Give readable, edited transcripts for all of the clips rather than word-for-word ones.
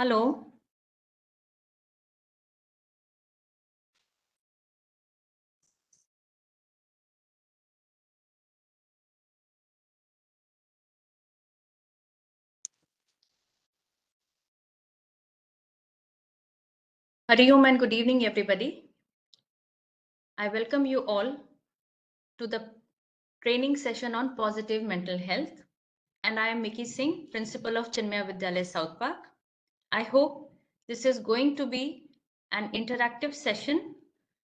Hello. Hari Om and good evening, everybody. I welcome you all to the training session on positive mental health. And I am Miki Singh, Principal of Chinmaya Vidyalaya South Park. I hope this is going to be an interactive session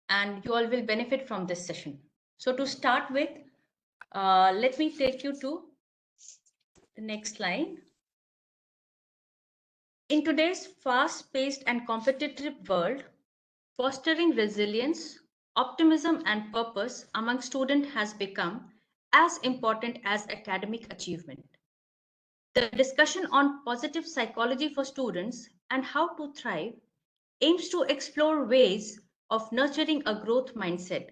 and you all will benefit from this session. So to start with, let me take you to the next slide. In today's fast-paced and competitive world, fostering resilience, optimism, and purpose among students has become as important as academic achievement. The discussion on positive psychology for students and how to thrive aims to explore ways of nurturing a growth mindset,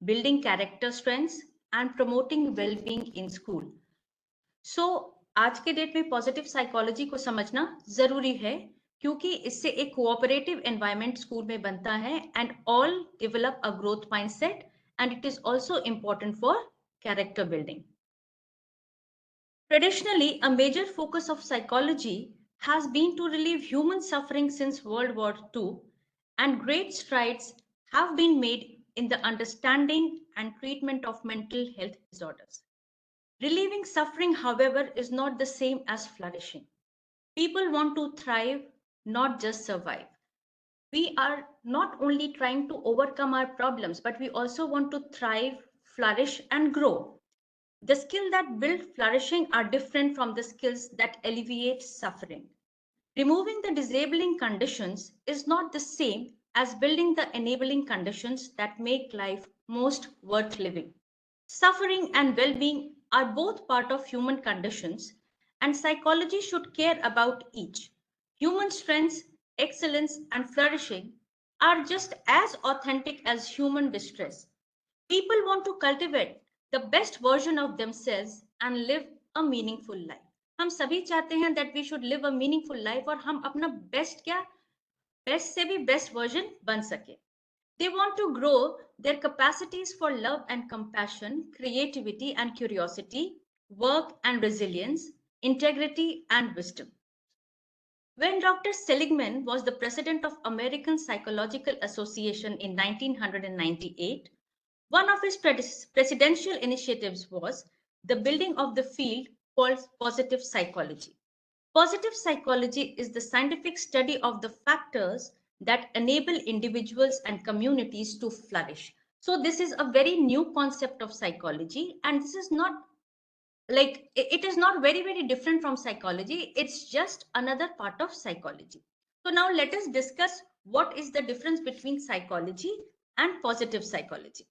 building character strengths, and promoting well-being in school. सो आज के date में positive psychology को समझना जरूरी है क्योंकि इससे एक कोऑपरेटिव एनवायरनमेंट स्कूल में बनता है and all develop a growth mindset and it is also important for character building. Traditionally, a major focus of psychology has been to relieve human suffering since World War II, and great strides have been made in the understanding and treatment of mental health disorders. Relieving suffering, however, is not the same as flourishing. People want to thrive, not just survive. We are not only trying to overcome our problems, but we also want to thrive, flourish, and grow. The skills that build flourishing are different from the skills that alleviate suffering. Removing the disabling conditions is not the same as building the enabling conditions that make life most worth living. Suffering and well being are both part of human conditions, and psychology should care about each. Human strengths, excellence, and flourishing are just as authentic as human distress. People want to cultivate the best version of themselves and live a meaningful life. हम सभी चाहते हैं that we should live a meaningful life और हम अपना best क्या best से भी बेस्ट वर्जन बन सके. They want to grow their capacities for love and compassion, creativity and curiosity, work and resilience, integrity and wisdom. When Dr. Seligman was the president of American Psychological Association in 1998, one of his presidential initiatives was the building of the field called positive psychology. Positive psychology is the scientific study of the factors that enable individuals and communities to flourish. So this is a very new concept of psychology, and this is not like it is not very different from psychology. It's just another part of psychology. So now let us discuss what is the difference between psychology and positive psychology.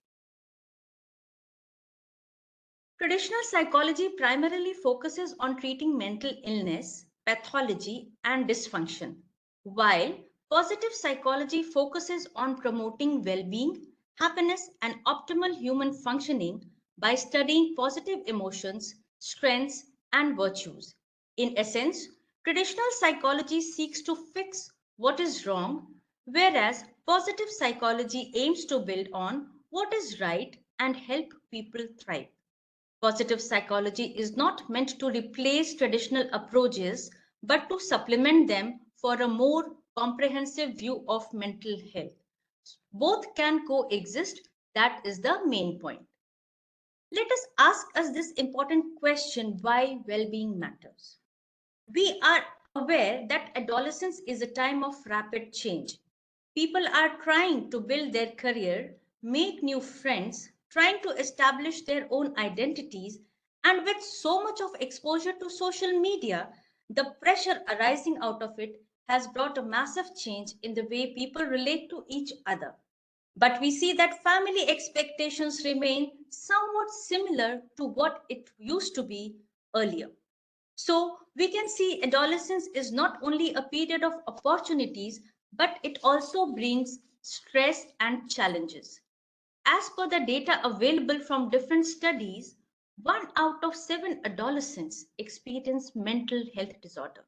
Traditional psychology primarily focuses on treating mental illness, pathology, and dysfunction, while positive psychology focuses on promoting well-being, happiness, and optimal human functioning by studying positive emotions, strengths, and virtues. In essence, traditional psychology seeks to fix what is wrong, whereas positive psychology aims to build on what is right and help people thrive. Positive psychology is not meant to replace traditional approaches, but to supplement them for a more comprehensive view of mental health. Both can coexist. That is the main point. Let us ask us this important question: why well-being matters. We are aware that adolescence is a time of rapid change. People are trying to build their career, make new friends, trying to establish their own identities, and with so much of exposure to social media, the pressure arising out of it has brought a massive change in the way people relate to each other. But we see that family expectations remain somewhat similar to what it used to be earlier. So we can see adolescence is not only a period of opportunities, but it also brings stress and challenges. As per the data available from different studies, 1 out of 7 adolescents experience mental health disorder.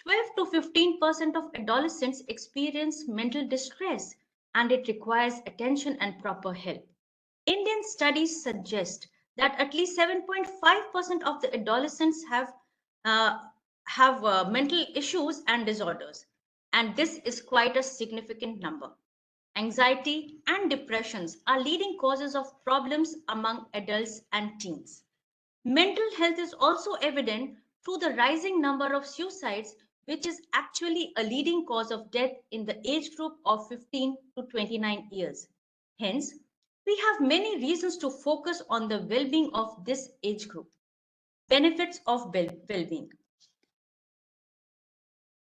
12 to 15% of adolescents experience mental distress, and it requires attention and proper help. Indian studies suggest that at least 7.5% of the adolescents uh, have mental issues and disorders, and this is quite a significant number. Anxiety and depressions are leading causes of problems among adults and teens. Mental health is also evident through the rising number of suicides, which is actually a leading cause of death in the age group of 15 to 29 years. Hence, we have many reasons to focus on the well being of this age group. Benefits of well being.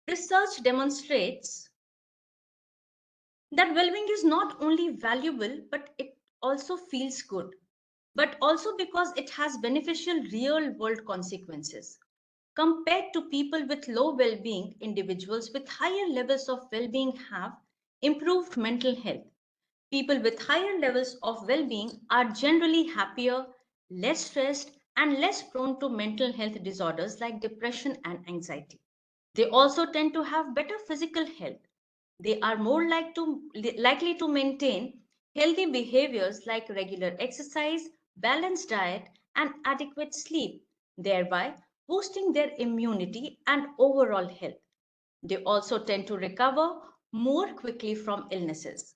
Research demonstrates that well being is not only valuable, but it also feels good, but also because it has beneficial real world consequences. Compared to people with low well being, individuals with higher levels of well being have improved mental health. People with higher levels of well being are generally happier, less stressed, and less prone to mental health disorders like depression and anxiety. They also tend to have better physical health. They are more likely to maintain healthy behaviors like regular exercise, balanced diet, and adequate sleep, thereby boosting their immunity and overall health. They also tend to recover more quickly from illnesses.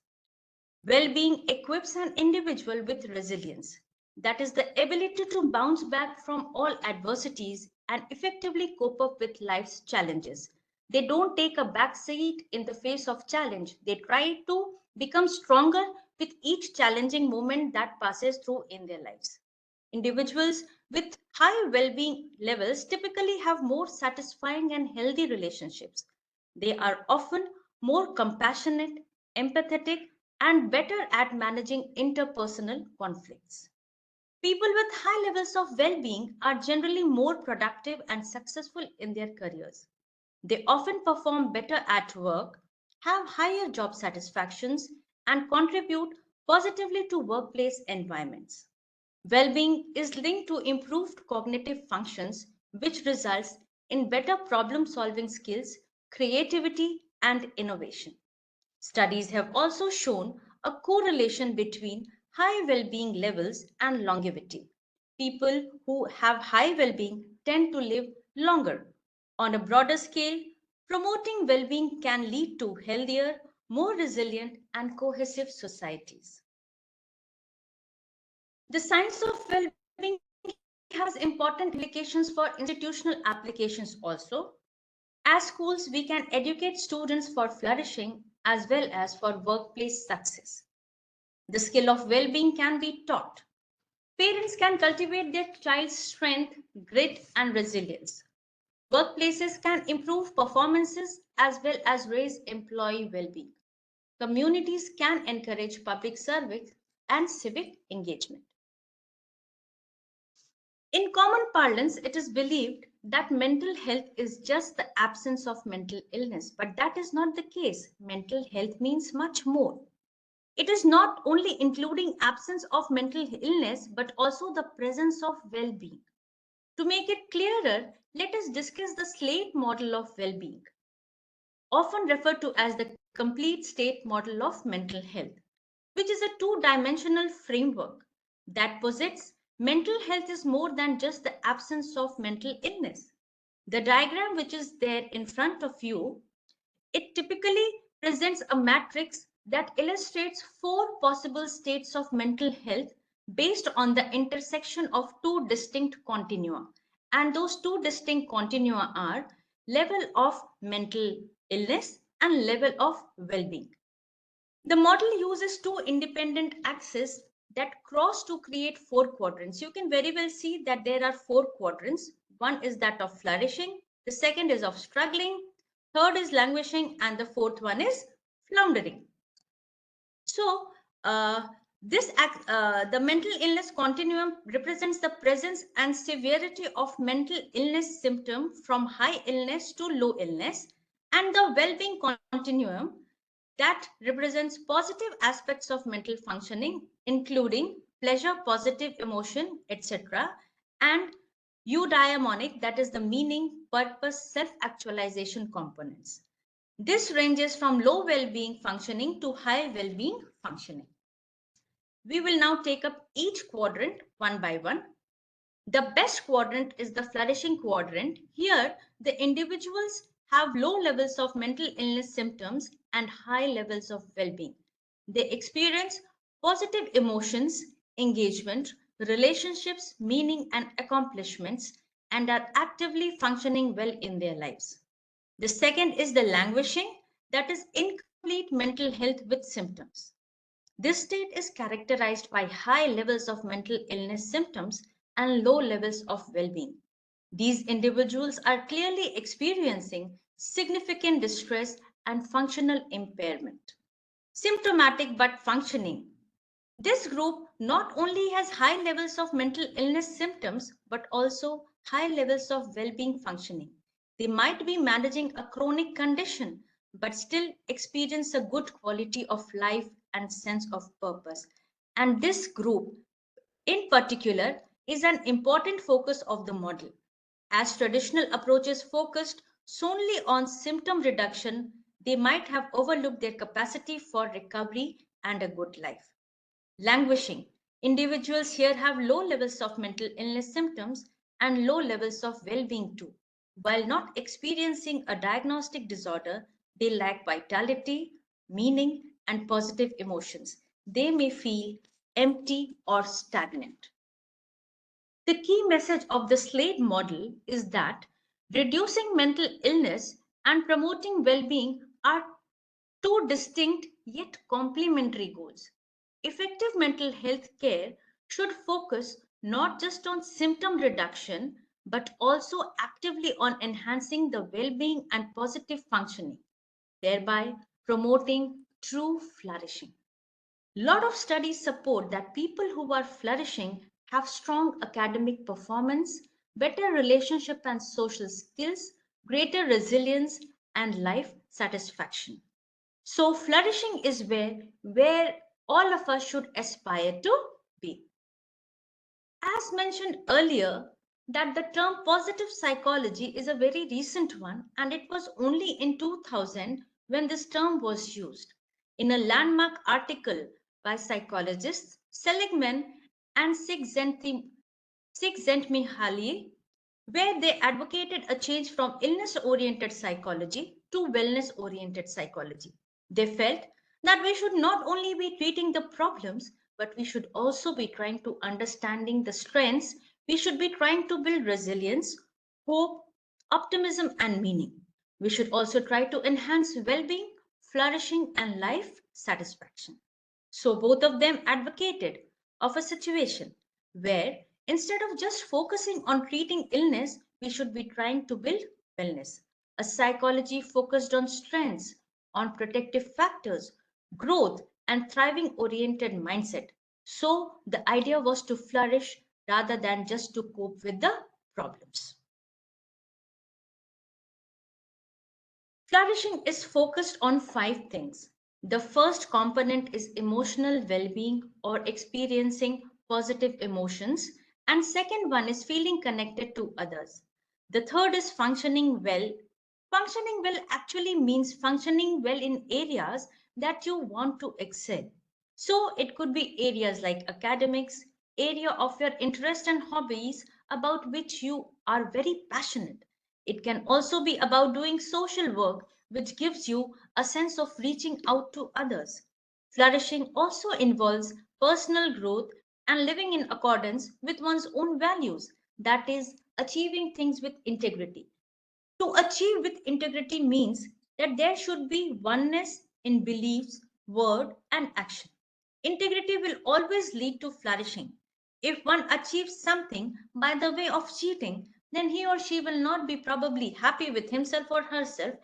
Well being equips an individual with resilience, that is, the ability to bounce back from all adversities and effectively cope up with life's challenges. They don't take a back seat in the face of challenge. They try to become stronger with each challenging moment that passes through in their lives. Individuals with high well being levels typically have more satisfying and healthy relationships. They are often more compassionate, empathetic, and better at managing interpersonal conflicts. People with high levels of well being are generally more productive and successful in their careers. They often perform better at work, have higher job satisfactions, and contribute positively to workplace environments. Well being is linked to improved cognitive functions, which results in better problem solving skills, creativity, and innovation. Studies have also shown a correlation between high well being levels and longevity. People who have high well being tend to live longer. On a broader scale, promoting well being can lead to healthier, more resilient, and cohesive societies. The science of well being has important implications for institutional applications also. As schools, we can educate students for flourishing as well as for workplace success. The skill of well being can be taught. Parents can cultivate their child's strength, grit, and resilience. Workplaces can improve performances as well as raise employee well being. Communities can encourage public service and civic engagement. In common parlance, it is believed that mental health is just the absence of mental illness, but that is not the case. Mental health means much more. It is not only including absence of mental illness, but also the presence of well-being. To make it clearer, let us discuss the SLATE model of well-being, often referred to as the complete state model of mental health, which is a two-dimensional framework that posits mental health is more than just the absence of mental illness. The diagram which is there in front of you, it typically presents a matrix that illustrates four possible states of mental health based on the intersection of two distinct continua. And those two distinct continua are level of mental illness and level of well-being. The model uses two independent axes that cross to create four quadrants. You can very well see that there are four quadrants. One is that of flourishing, the second is of struggling, third is languishing, and the fourth one is floundering. So, the mental illness continuum represents the presence and severity of mental illness symptom from high illness to low illness, and the well-being continuum that represents positive aspects of mental functioning, including pleasure, positive emotion, etc., and eudaimonic, that is the meaning, purpose, self-actualization components. This ranges from low well-being functioning to high well-being functioning. We will now take up each quadrant one by one. The best quadrant is the flourishing quadrant. Here, the individuals have low levels of mental illness symptoms and high levels of well-being. They experience positive emotions, engagement, relationships, meaning, and accomplishments, and are actively functioning well in their lives. The second is the languishing, that is incomplete mental health with symptoms. This state is characterized by high levels of mental illness symptoms and low levels of well-being. These individuals are clearly experiencing significant distress and functional impairment. Symptomatic but functioning. This group not only has high levels of mental illness symptoms but also high levels of well-being functioning. They might be managing a chronic condition but still experience a good quality of life and sense of purpose. And this group in particular is an important focus of the model. As traditional approaches focused solely on symptom reduction, they might have overlooked their capacity for recovery and a good life. Languishing. Individuals here have low levels of mental illness symptoms and low levels of well-being too. While not experiencing a diagnostic disorder, they lack vitality, meaning, and positive emotions. They may feel empty or stagnant. The key message of the SLADE model is that reducing mental illness and promoting well-being are two distinct yet complementary goals. Effective mental health care should focus not just on symptom reduction, but also actively on enhancing the well-being and positive functioning, thereby promoting true flourishing. A lot of studies support that people who are flourishing have strong academic performance, better relationship and social skills, greater resilience, and life satisfaction. So flourishing is where all of us should aspire to be. As mentioned earlier, that the term positive psychology is a very recent one, and it was only in 2000 when this term was used. In a landmark article by psychologists Seligman and Csikszentmihalyi, where they advocated a change from illness-oriented psychology to wellness-oriented psychology. They felt that we should not only be treating the problems, but we should also be trying to understanding the strengths. We should be trying to build resilience, hope, optimism, and meaning. We should also try to enhance well-being, flourishing, and life satisfaction. So both of them advocated of a situation where instead of just focusing on treating illness, we should be trying to build wellness. A psychology focused on strengths, on protective factors, growth, and thriving oriented mindset. So the idea was to flourish rather than just to cope with the problems. Flourishing is focused on five things. The first component is emotional well-being or experiencing positive emotions, and second one is feeling connected to others. The third is functioning well. Functioning well actually means functioning well in areas that you want to excel. So it could be areas like academics, area of your interest and hobbies about which you are very passionate. It can also be about doing social work, which gives you a sense of reaching out to others. Flourishing also involves personal growth and living in accordance with one's own values, that is, achieving things with integrity. To achieve with integrity means that there should be oneness in beliefs, word, and action. Integrity will always lead to flourishing. If one achieves something by the way of cheating, then he or she will not be probably happy with himself or herself,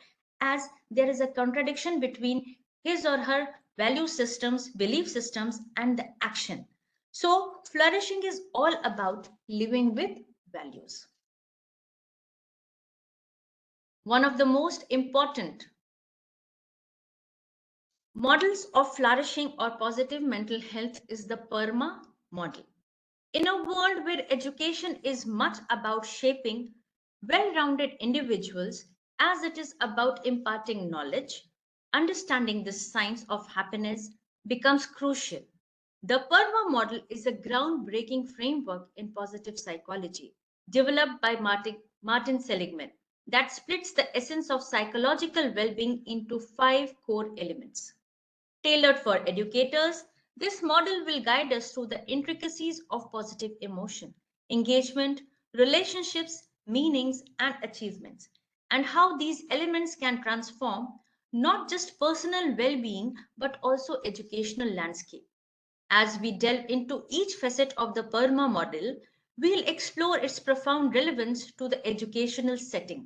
as there is a contradiction between his or her value systems, belief systems, and the action. So, flourishing is all about living with values. One of the most important models of flourishing or positive mental health is the PERMA model. In a world where education is much about shaping well rounded individuals as it is about imparting knowledge, understanding the science of happiness becomes crucial. The PERMA model is a groundbreaking framework in positive psychology developed by Martin Seligman that splits the essence of psychological well being into five core elements. Tailored for educators, this model will guide us through the intricacies of positive emotion, engagement, relationships, meanings, and achievements, and how these elements can transform not just personal well being but also educational landscape. As we delve into each facet of the PERMA model, we'll explore its profound relevance to the educational setting.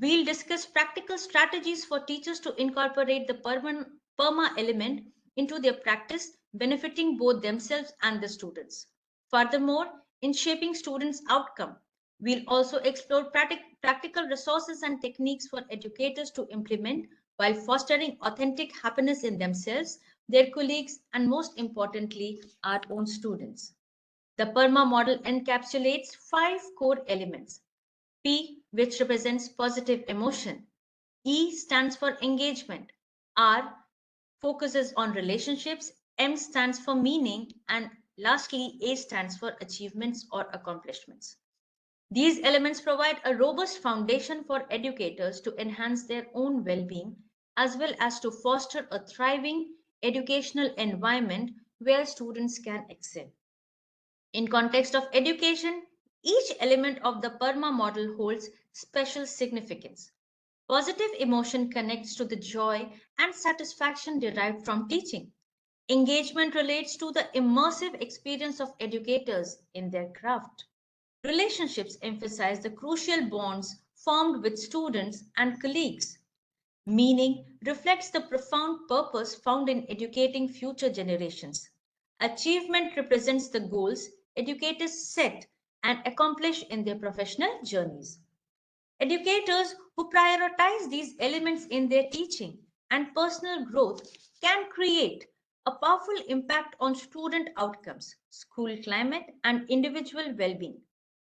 We'll discuss practical strategies for teachers to incorporate the PERMA element into their practice, benefiting both themselves and the students. Furthermore, in shaping students' outcome, we'll also explore practical resources and techniques for educators to implement while fostering authentic happiness in themselves, their colleagues, and most importantly, our own students. The PERMA model encapsulates five core elements: P, which represents positive emotion. E stands for engagement. R focuses on relationships. M stands for meaning. And lastly, A stands for achievements or accomplishments. These elements provide a robust foundation for educators to enhance their own well being as well as to foster a thriving educational environment where students can excel. In context of education, each element of the PERMA model holds special significance. Positive emotion connects to the joy and satisfaction derived from teaching. Engagement relates to the immersive experience of educators in their craft. Relationships emphasize the crucial bonds formed with students and colleagues. Meaning reflects the profound purpose found in educating future generations. Achievement represents the goals educators set and accomplish in their professional journeys. Educators who prioritize these elements in their teaching and personal growth can create a powerful impact on student outcomes, school climate, and individual well being.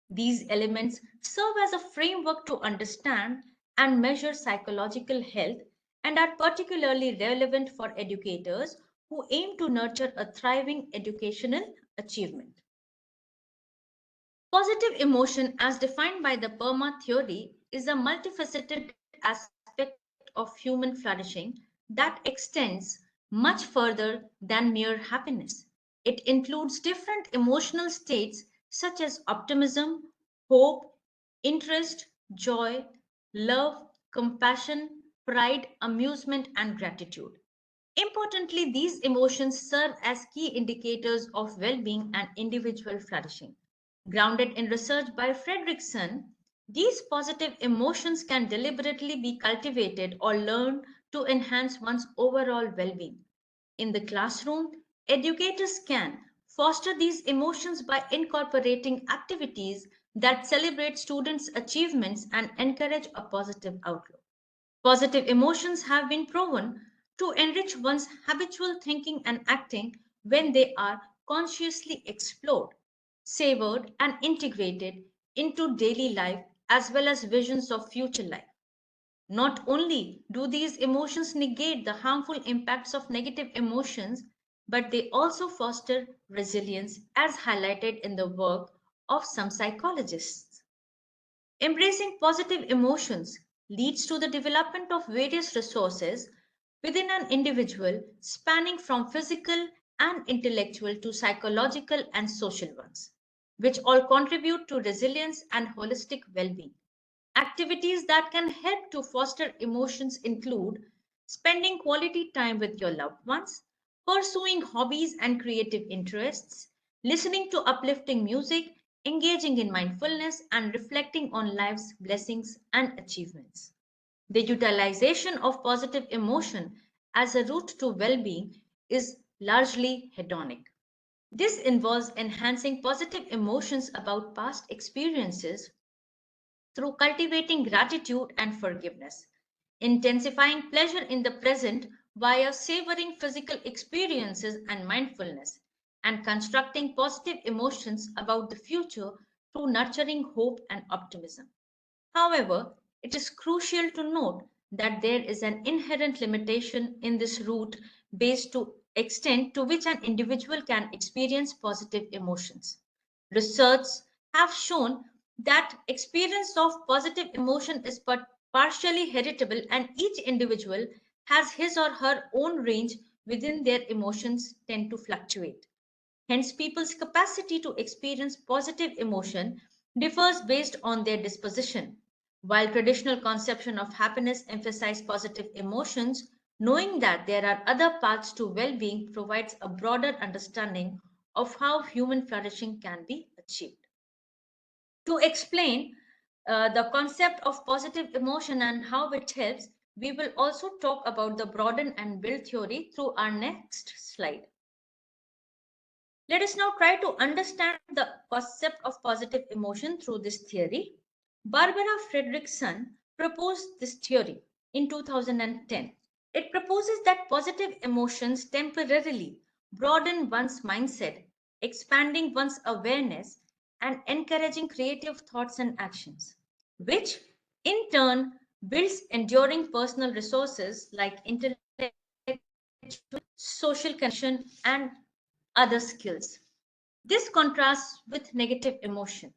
These elements serve as a framework to understand and measure psychological health and are particularly relevant for educators who aim to nurture a thriving educational achievement. Positive emotion, as defined by the PERMA theory, is a multifaceted aspect of human flourishing that extends much further than mere happiness. It includes different emotional states such as optimism, hope, interest, joy, love, compassion, pride, amusement, and gratitude. Importantly, these emotions serve as key indicators of well being and individual flourishing. Grounded in research by Fredrickson, these positive emotions can deliberately be cultivated or learned to enhance one's overall well being. In the classroom, educators can foster these emotions by incorporating activities that celebrate students' achievements and encourage a positive outlook. Positive emotions have been proven to enrich one's habitual thinking and acting when they are consciously explored, savored, and integrated into daily life as well as visions of future life. Not only do these emotions negate the harmful impacts of negative emotions, but they also foster resilience, as highlighted in the work of some psychologists. Embracing positive emotions leads to the development of various resources within an individual, spanning from physical and intellectual to psychological and social ones, which all contribute to resilience and holistic well being. Activities that can help to foster emotions include spending quality time with your loved ones, pursuing hobbies and creative interests, listening to uplifting music, engaging in mindfulness, and reflecting on life's blessings and achievements. The utilization of positive emotion as a route to well being is largely hedonic. This involves enhancing positive emotions about past experiences through cultivating gratitude and forgiveness, intensifying pleasure in the present via savoring physical experiences and mindfulness, and constructing positive emotions about the future through nurturing hope and optimism. However, it is crucial to note that there is an inherent limitation in this route based to extent to which an individual can experience positive emotions. Research have shown that experience of positive emotion is but partially heritable and each individual has his or her own range within their emotions tend to fluctuate. Hence, people's capacity to experience positive emotion differs based on their disposition. While traditional conception of happiness emphasize positive emotions, knowing that there are other paths to well-being provides a broader understanding of how human flourishing can be achieved. To explain the concept of positive emotion and how it helps, we will also talk about the broaden and build theory through our next slide. Let us now try to understand the concept of positive emotion through this theory. Barbara Fredrickson proposed this theory in 2010. It proposes that positive emotions temporarily broaden one's mindset, expanding one's awareness and encouraging creative thoughts and actions, which in turn builds enduring personal resources like intellectual, social connection, and other skills. This contrasts with negative emotion,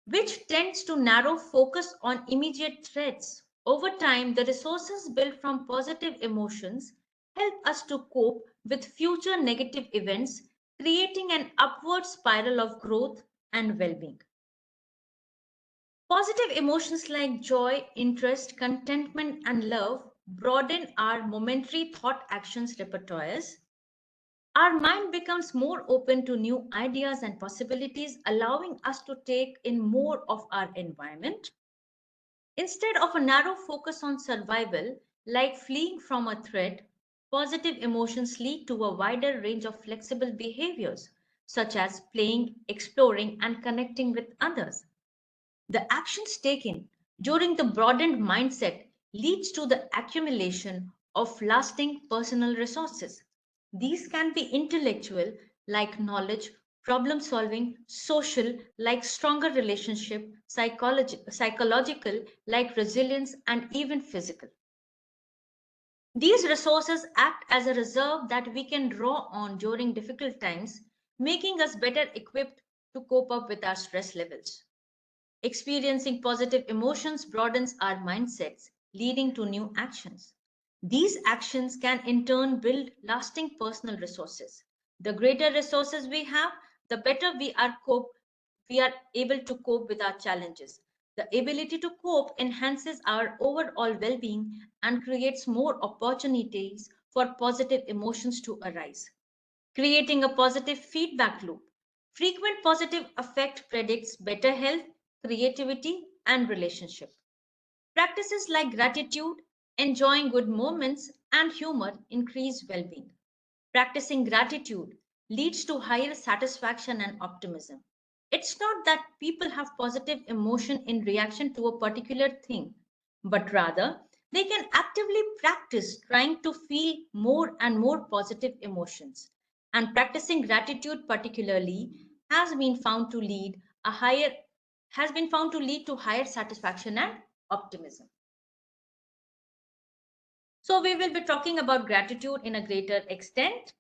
which tends to narrow focus on immediate threats. Over time, the resources built from positive emotions help us to cope with future negative events, creating an upward spiral of growth and well being. Positive emotions like joy, interest, contentment, and love broaden our momentary thought actions repertoires. Our mind becomes more open to new ideas and possibilities, allowing us to take in more of our environment. Instead of a narrow focus on survival, like fleeing from a threat, positive emotions lead to a wider range of flexible behaviors, such as playing, exploring, and connecting with others. The actions taken during the broadened mindset leads to the accumulation of lasting personal resources. These can be intellectual, like knowledge, problem solving, social, like stronger relationship, psychological, like resilience, and even physical. These resources act as a reserve that we can draw on during difficult times, making us better equipped to cope up with our stress levels. Experiencing positive emotions broadens our mindsets, leading to new actions. These actions can in turn build lasting personal resources. The greater resources we have, the better we are able to cope with our challenges. The ability to cope enhances our overall well-being and creates more opportunities for positive emotions to arise, creating a positive feedback loop. Frequent positive affect predicts better health, creativity, and relationship. Practices like gratitude, enjoying good moments, and humor increase well being. Practicing gratitude leads to higher satisfaction and optimism. It's not that people have positive emotion in reaction to a particular thing, but rather they can actively practice trying to feel more and more positive emotions. And practicing gratitude particularly has been found to lead a higher has been found to lead to higher satisfaction and optimism. So we will be talking about gratitude in a greater extent.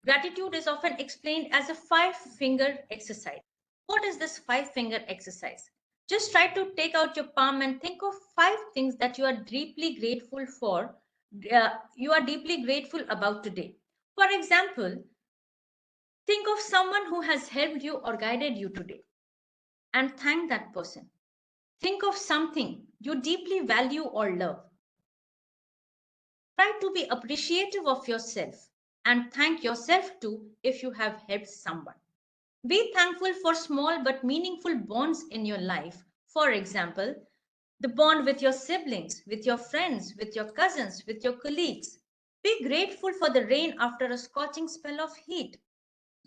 Gratitude is often explained as a five-finger exercise. What is this five-finger exercise? Just try to take out your palm and think of five things that you are deeply grateful for, you are deeply grateful about today. For example, think of someone who has helped you or guided you today and thank that person. Think of something you deeply value or love. Try to be appreciative of yourself and thank yourself too if you have helped someone. Be thankful for small but meaningful bonds in your life. For example, the bond with your siblings, with your friends, with your cousins, with your colleagues. Be grateful for the rain after a scorching spell of heat.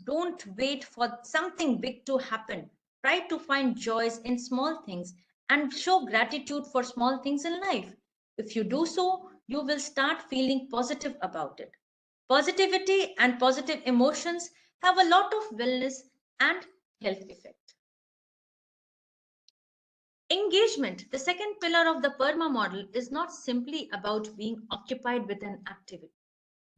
Don't wait for something big to happen. Try to find joys in small things and show gratitude for small things in life. If you do so, you will start feeling positive about it. Positivity and positive emotions have a lot of wellness and health effect. Engagement, the second pillar of the PERMA model, is not simply about being occupied with an activity,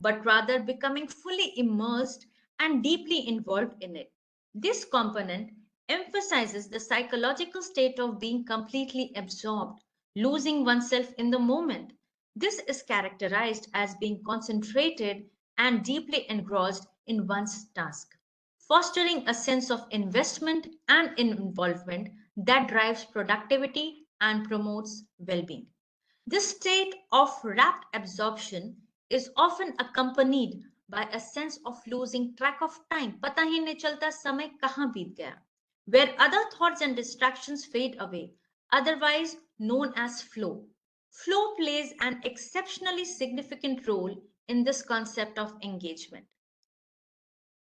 but rather becoming fully immersed and deeply involved in it. This component emphasizes the psychological state of being completely absorbed, losing oneself in the moment. This is characterized as being concentrated and deeply engrossed in one's task, fostering a sense of investment and involvement that drives productivity and promotes well being. This state of rapt absorption is often accompanied by a sense of losing track of time, पता ही नहीं चलता समय कहाँ बीत गया, where other thoughts and distractions fade away, otherwise known as flow. Flow plays an exceptionally significant role in this concept of engagement.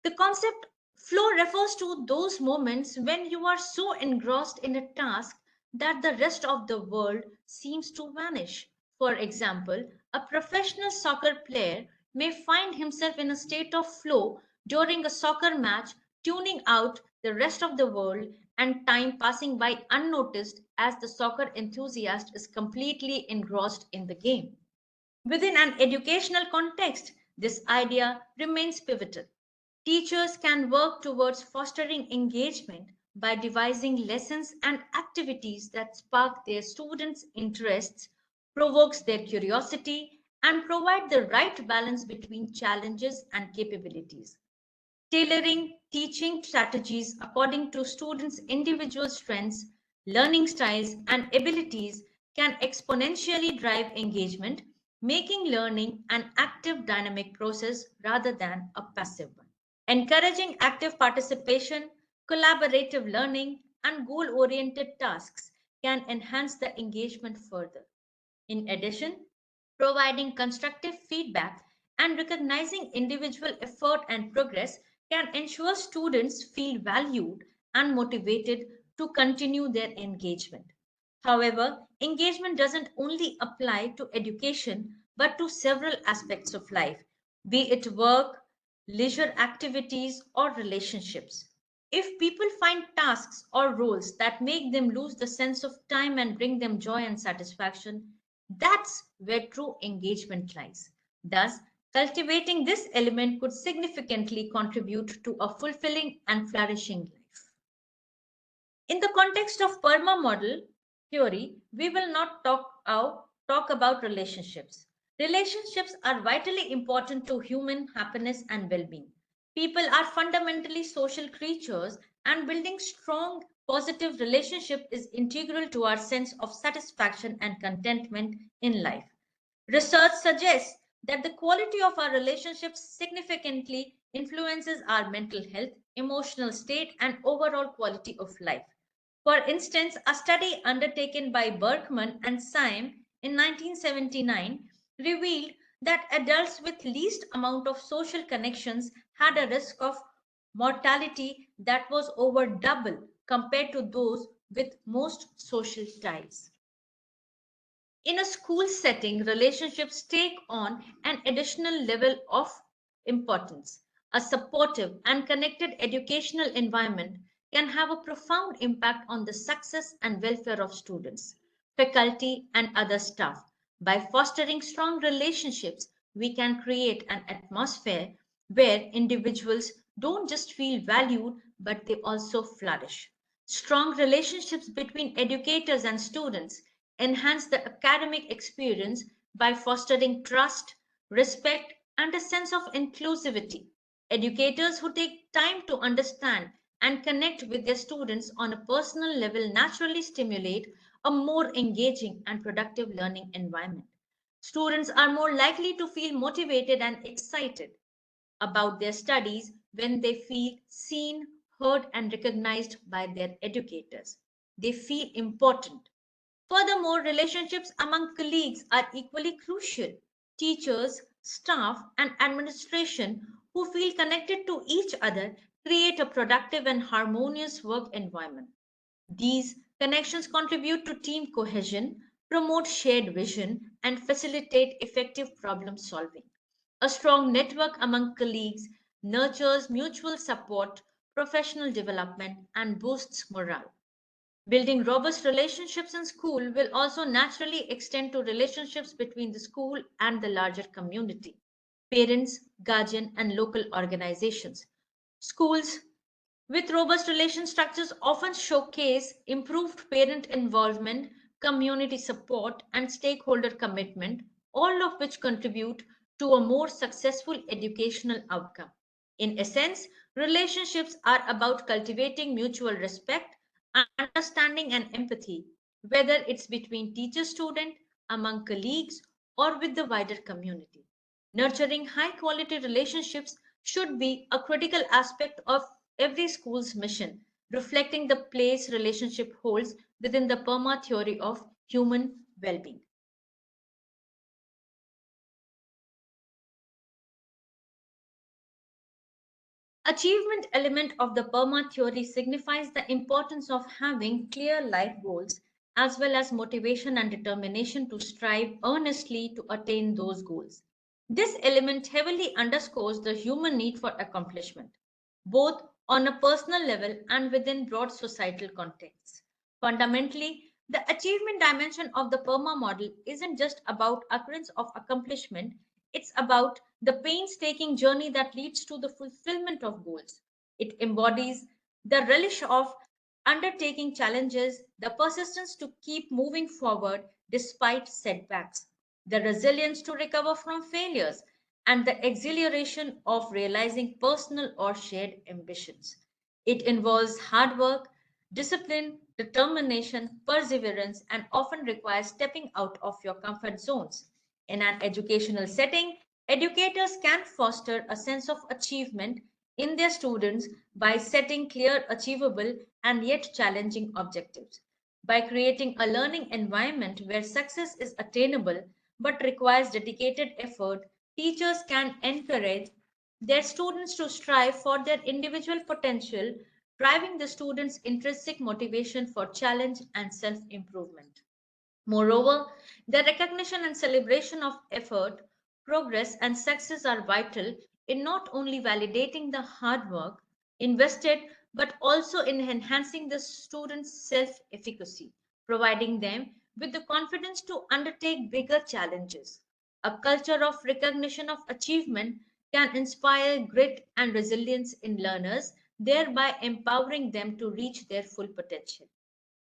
The concept flow refers to those moments when you are so engrossed in a task that the rest of the world seems to vanish. For example, a professional soccer player may find himself in a state of flow during a soccer match, tuning out the rest of the world and time passing by unnoticed as the soccer enthusiast is completely engrossed in the game. Within an educational context, this idea remains pivotal. Teachers can work towards fostering engagement by devising lessons and activities that spark their students' interests, provokes their curiosity, and provide the right balance between challenges and capabilities. Tailoring teaching strategies according to students' individual strengths, learning styles, and abilities can exponentially drive engagement, making learning an active dynamic process rather than a passive one. Encouraging active participation, collaborative learning, and goal oriented tasks can enhance the engagement further. In addition, providing constructive feedback and recognizing individual effort and progress can ensure students feel valued and motivated to continue their engagement. However, engagement doesn't only apply to education but to several aspects of life, be it work, leisure activities, or relationships. If people find tasks or roles that make them lose the sense of time and bring them joy and satisfaction, that's where true engagement lies. Thus, cultivating this element could significantly contribute to a fulfilling and flourishing life. In the context of PERMA model theory, we will not talk about relationships. Relationships are vitally important to human happiness and well being. People are fundamentally social creatures, and building strong, positive relationship is integral to our sense of satisfaction and contentment in life. Research suggests that the quality of our relationships significantly influences our mental health, emotional state, and overall quality of life. For instance, a study undertaken by Berkman and Syme in 1979 revealed that adults with least amount of social connections had a risk of mortality that was over double compared to those with most social ties. In a school setting, relationships take on an additional level of importance. A supportive and connected educational environment can have a profound impact on the success and welfare of students, faculty, and other staff. By fostering strong relationships, we can create an atmosphere where individuals don't just feel valued, but they also flourish. Strong relationships between educators and students enhance the academic experience by fostering trust, respect, and a sense of inclusivity. Educators who take time to understand and connect with their students on a personal level naturally stimulate a more engaging and productive learning environment. Students are more likely to feel motivated and excited about their studies when they feel seen, heard, and recognized by their educators. They feel important. Furthermore, relationships among colleagues are equally crucial. Teachers, staff, and administration who feel connected to each other create a productive and harmonious work environment. These connections contribute to team cohesion, promote shared vision, and facilitate effective problem solving. A strong network among colleagues nurtures mutual support, professional development, and boosts morale. Building robust relationships in school will also naturally extend to relationships between the school and the larger community, parents, guardian, and local organizations. Schools with robust relation structures often showcase improved parent involvement, community support, and stakeholder commitment, all of which contribute to a more successful educational outcome. In essence, relationships are about cultivating mutual respect, understanding, and empathy, whether it's between teacher student, among colleagues, or with the wider community. Nurturing high quality relationships should be a critical aspect of every school's mission, reflecting the place relationship holds within the PERMA theory of human well being. Achievement element of the PERMA theory signifies the importance of having clear life goals as well as motivation and determination to strive earnestly to attain those goals. This element heavily underscores the human need for accomplishment, both on a personal level and within broad societal contexts. Fundamentally, the achievement dimension of the PERMA model isn't just about occurrence of accomplishment, it's about the painstaking journey that leads to the fulfillment of goals. It embodies the relish of undertaking challenges, the persistence to keep moving forward despite setbacks, the resilience to recover from failures, and the exhilaration of realizing personal or shared ambitions. It involves hard work, discipline, determination, perseverance, and often requires stepping out of your comfort zones. In an educational setting, educators can foster a sense of achievement in their students by setting clear, achievable, and yet challenging objectives. By creating a learning environment where success is attainable but requires dedicated effort, teachers can encourage their students to strive for their individual potential, driving the students' intrinsic motivation for challenge and self improvement. Moreover, the recognition and celebration of effort, progress, and success are vital in not only validating the hard work invested but also in enhancing the students' self efficacy, providing them with the confidence to undertake bigger challenges. A culture of recognition of achievement can inspire grit and resilience in learners, thereby empowering them to reach their full potential.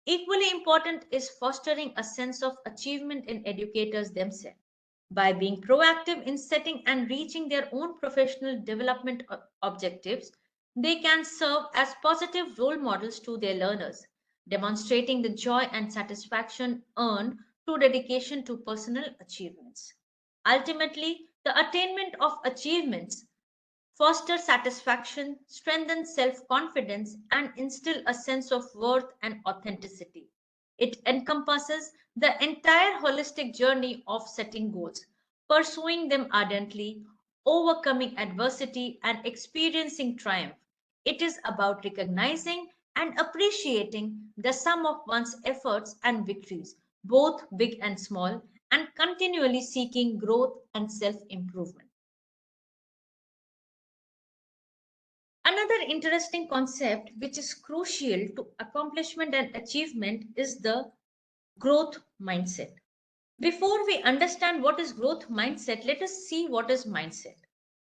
Equally important is fostering a sense of achievement in educators themselves. By being proactive in setting and reaching their own professional development objectives, they can serve as positive role models to their learners, demonstrating the joy and satisfaction earned through dedication to personal achievements. Ultimately, the attainment of achievements foster satisfaction, strengthen self confidence, and instill a sense of worth and authenticity. It encompasses the entire holistic journey of setting goals, pursuing them ardently, overcoming adversity, and experiencing triumph. It is about recognizing and appreciating the sum of one's efforts and victories, both big and small, and continually seeking growth and self improvement. Another interesting concept which is crucial to accomplishment and achievement is the growth mindset. Before we understand what is growth mindset, let us see what is mindset.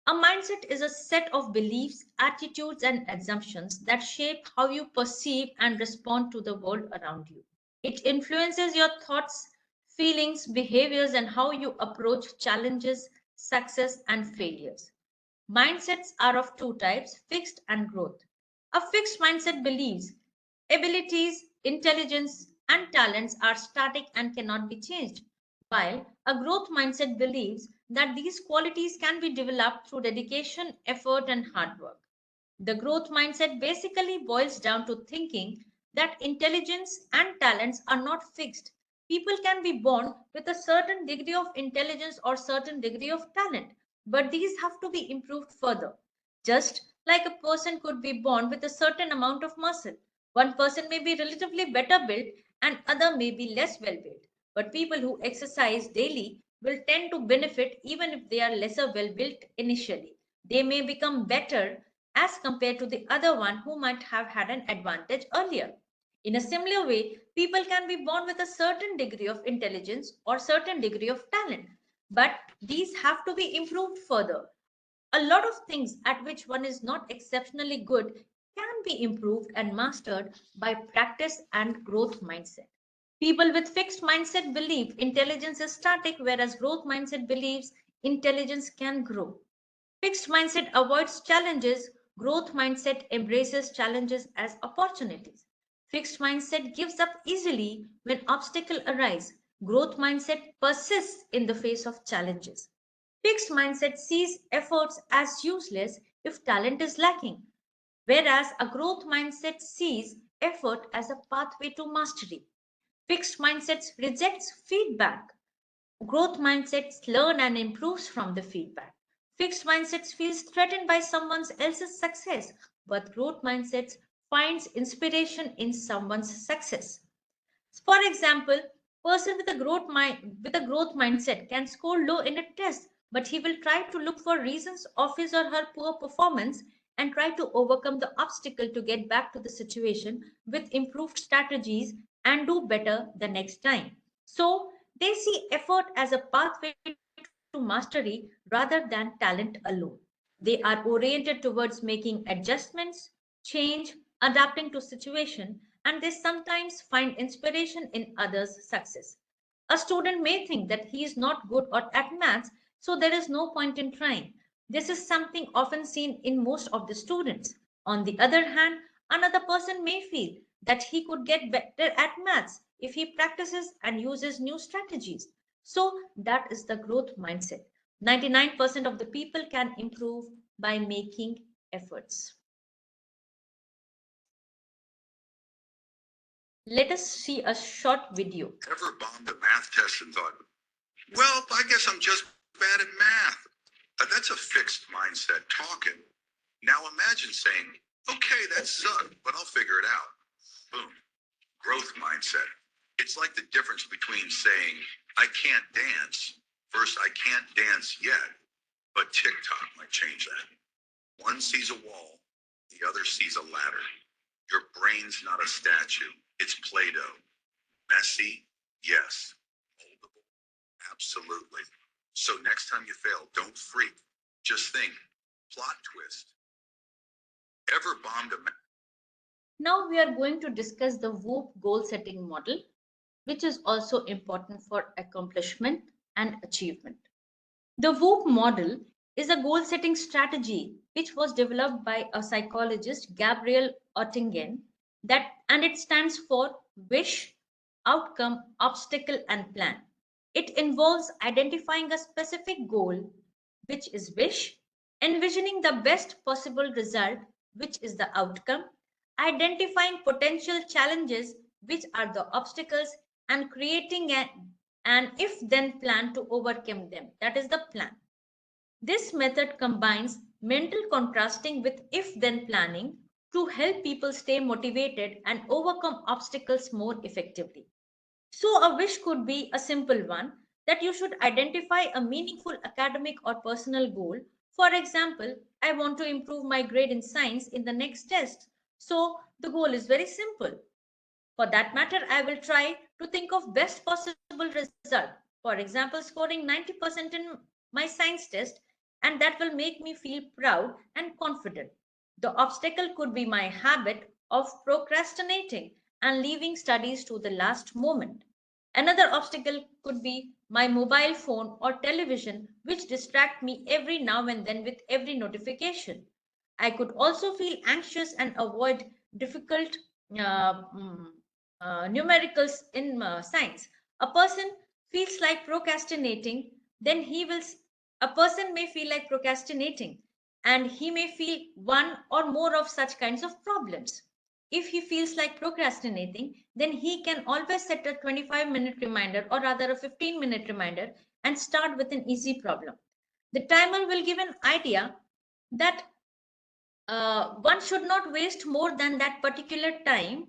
A mindset is a set of beliefs, attitudes, and assumptions that shape how you perceive and respond to the world around you. It influences your thoughts, feelings, behaviors, and how you approach challenges, success, and failures. Mindsets are of two types, fixed and growth. A fixed mindset believes abilities, intelligence, and talents are static and cannot be changed, while a growth mindset believes that these qualities can be developed through dedication, effort, and hard work. The growth mindset basically boils down to thinking that intelligence and talents are not fixed. People can be born with a certain degree of intelligence or certain degree of talent, but these have to be improved further. Just like a person could be born with a certain amount of muscle. One person may be relatively better built and other may be less well built. But people who exercise daily will tend to benefit even if they are lesser well built initially. They may become better as compared to the other one who might have had an advantage earlier. In a similar way, people can be born with a certain degree of intelligence or certain degree of talent, but these have to be improved further. A lot of things at which one is not exceptionally good can be improved and mastered by practice and growth mindset. People with fixed mindset believe intelligence is static, whereas growth mindset believes intelligence can grow. Fixed mindset avoids challenges, growth mindset embraces challenges as opportunities. Fixed mindset gives up easily when obstacles arise. Growth mindset persists in the face of challenges. Fixed mindset sees efforts as useless if talent is lacking, whereas a growth mindset sees effort as a pathway to mastery. Fixed mindsets rejects feedback. Growth mindsets learn and improves from the feedback. Fixed mindsets feels threatened by someone else's success, but growth mindsets finds inspiration in someone's success. For example, person with a growth mindset can score low in a test, but he will try to look for reasons of his or her poor performance and try to overcome the obstacle to get back to the situation with improved strategies and do better the next time. So they see effort as a pathway to mastery rather than talent alone. They are oriented towards making adjustments, change, adapting to situation, and they sometimes find inspiration in others' success. A student may think that he is not good at maths, so there is no point in trying. This is something often seen in most of the students. On the other hand, another person may feel that he could get better at maths if he practices and uses new strategies. So that is the growth mindset. 99% of the people can improve by making efforts. Let us see a short video. Ever bombed a math test and thought, well, I guess I'm just bad at math? That's a fixed mindset talking. Now imagine saying, okay, that sucked, but I'll figure it out. Boom. Growth mindset. It's like the difference between saying, I can't dance versus I can't dance yet, but TikTok might change that. One sees a wall, the other sees a ladder. Your brain's not a statue, it's Play-Doh. Messy? Yes. Moldable? Absolutely. So next time you fail, don't freak. Just think, plot twist. Ever bombed a... Now we are going to discuss the WOOP goal setting model, which is also important for accomplishment and achievement. The WOOP model is a goal setting strategy which was developed by a psychologist, Gabriel Oettingen, and it stands for wish, outcome, obstacle, and plan. It involves identifying a specific goal, which is wish, envisioning the best possible result, which is the outcome, identifying potential challenges, which are the obstacles, and creating an if then plan to overcome them. That is the plan. This method combines mental contrasting with if then planning to help people stay motivated and overcome obstacles more effectively. So, a wish could be a simple one that you should identify a meaningful academic or personal goal. For example, I want to improve my grade in science in the next test. So, the goal is very simple. For that matter, I will try to think of best possible result. For example, scoring 90% in my science test, and that will make me feel proud and confident. The obstacle could be my habit of procrastinating and leaving studies to the last moment. Another obstacle could be my mobile phone or television, which distract me every now and then with every notification. I could also feel anxious and avoid difficult uh, mm, numericals in science. A person feels like procrastinating, then he will, a person may feel like procrastinating and he may feel one or more of such kinds of problems. If he feels like procrastinating, then he can always set a 25-minute reminder or rather a 15-minute reminder and start with an easy problem. The timer will give an idea that one should not waste more than that particular time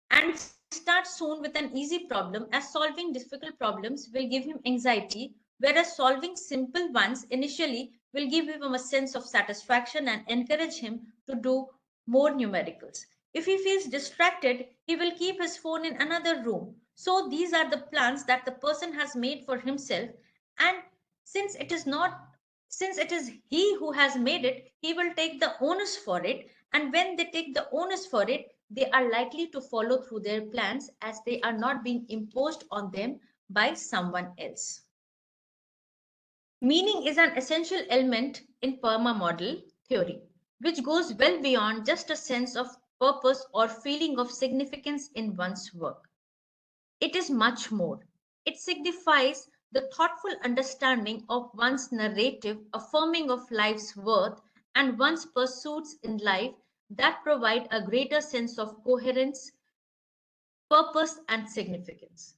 and start soon with an easy problem, as solving difficult problems will give him anxiety whereas solving simple ones initially will give him a sense of satisfaction and encourage him to do more numericals. If he feels distracted, he will keep his phone in another room. So these are the plans that the person has made for himself, and since it is not since it is he who has made it, he will take the onus for it, and when they take the onus for it, they are likely to follow through their plans as they are not being imposed on them by someone else. Meaning is an essential element in PERMA model theory, which goes well beyond just a sense of purpose or feeling of significance in one's work. It is much more. It signifies the thoughtful understanding of one's narrative, affirming of life's worth, and one's pursuits in life that provide a greater sense of coherence, purpose, and significance.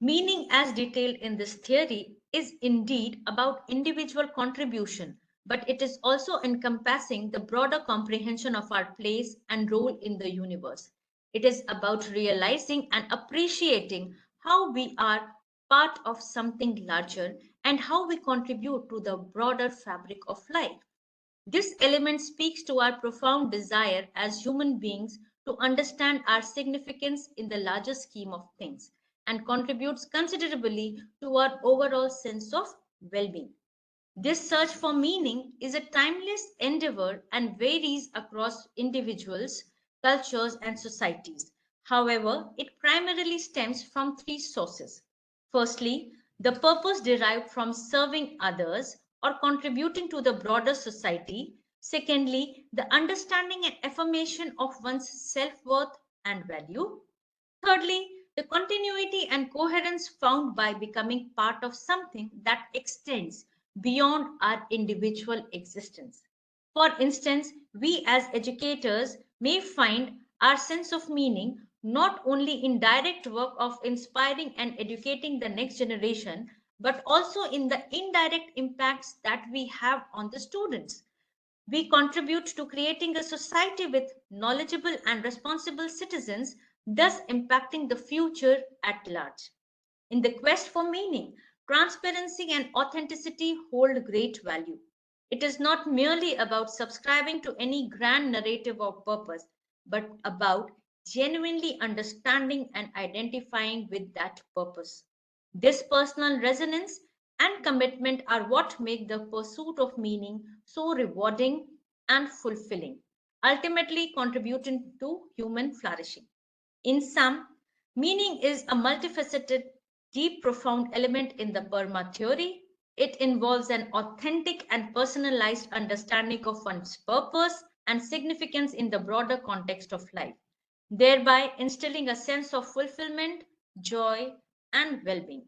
Meaning, as detailed in this theory, is indeed about individual contribution, but it is also encompassing the broader comprehension of our place and role in the universe. It is about realizing and appreciating how we are part of something larger and how we contribute to the broader fabric of life. This element speaks to our profound desire as human beings to understand our significance in the larger scheme of things and contributes considerably to our overall sense of well being. This search for meaning is a timeless endeavor and varies across individuals, cultures, and societies. However, it primarily stems from three sources. Firstly, the purpose derived from serving others or contributing to the broader society. Secondly, the understanding and affirmation of one's self worth and value. Thirdly, the continuity and coherence found by becoming part of something that extends beyond our individual existence. For instance, we as educators may find our sense of meaning not only in direct work of inspiring and educating the next generation, but also in the indirect impacts that we have on the students. We contribute to creating a society with knowledgeable and responsible citizens, thus impacting the future at large. In the quest for meaning, transparency and authenticity hold great value. It is not merely about subscribing to any grand narrative or purpose, but about genuinely understanding and identifying with that purpose. This personal resonance and commitment are what make the pursuit of meaning so rewarding and fulfilling, ultimately contributing to human flourishing. In sum, meaning is a multifaceted, deep, profound element in the Burma theory. It involves an authentic and personalized understanding of one's purpose and significance in the broader context of life, thereby instilling a sense of fulfillment, joy, and well being.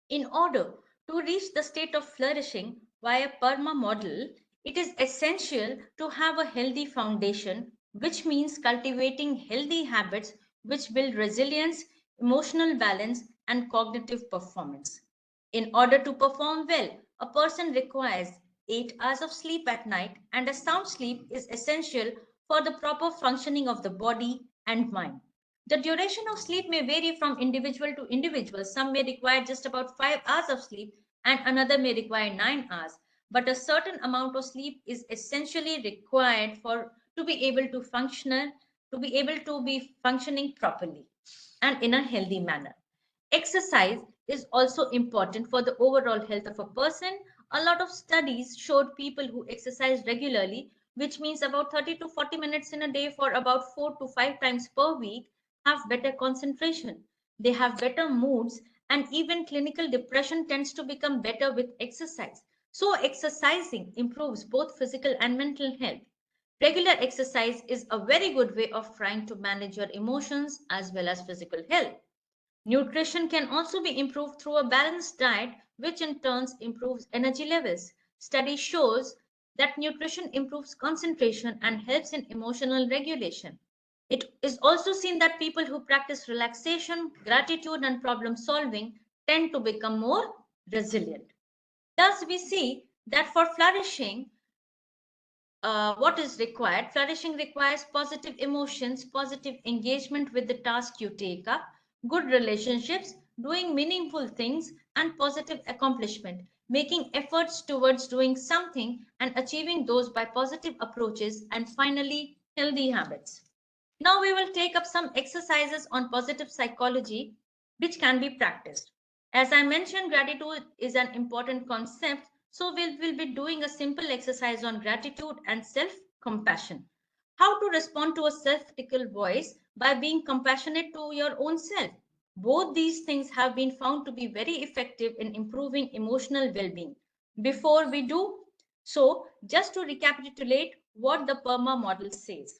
In order to reach the state of flourishing via PERMA model, it is essential to have a healthy foundation, which means cultivating healthy habits which build resilience, emotional balance, and cognitive performance. In order to perform well, a person requires 8 hours of sleep at night, and a sound sleep is essential for the proper functioning of the body and mind. The duration of sleep may vary from individual to individual. Some may require just about 5 hours of sleep, and another may require 9 hours. But a certain amount of sleep is essentially required for to be able to be functioning properly and in a healthy manner. Exercise is also important for the overall health of a person. A lot of studies showed people who exercise regularly, which means about 30 to 40 minutes in a day for about 4 to 5 times per week, have better concentration. They have better moods, and even clinical depression tends to become better with exercise. So, exercising improves both physical and mental health. Regular exercise is a very good way of trying to manage your emotions as well as physical health. Nutrition can also be improved through a balanced diet, which in turn improves energy levels. Study shows that nutrition improves concentration and helps in emotional regulation. It is also seen that people who practice relaxation, gratitude, and problem solving tend to become more resilient. Thus, we see that for flourishing, what is required? Flourishing requires positive emotions, positive engagement with the task you take up, good relationships, doing meaningful things, and positive accomplishment, making efforts towards doing something and achieving those by positive approaches, and finally, healthy habits. Now we will take up some exercises on positive psychology which can be practiced. As I mentioned, gratitude is an important concept, so we'll be doing a simple exercise on gratitude and self-compassion. How to respond to a self-critical voice by being compassionate to your own self. Both these things have been found to be very effective in improving emotional well-being. Before we do so, just to recapitulate what the PERMA model says.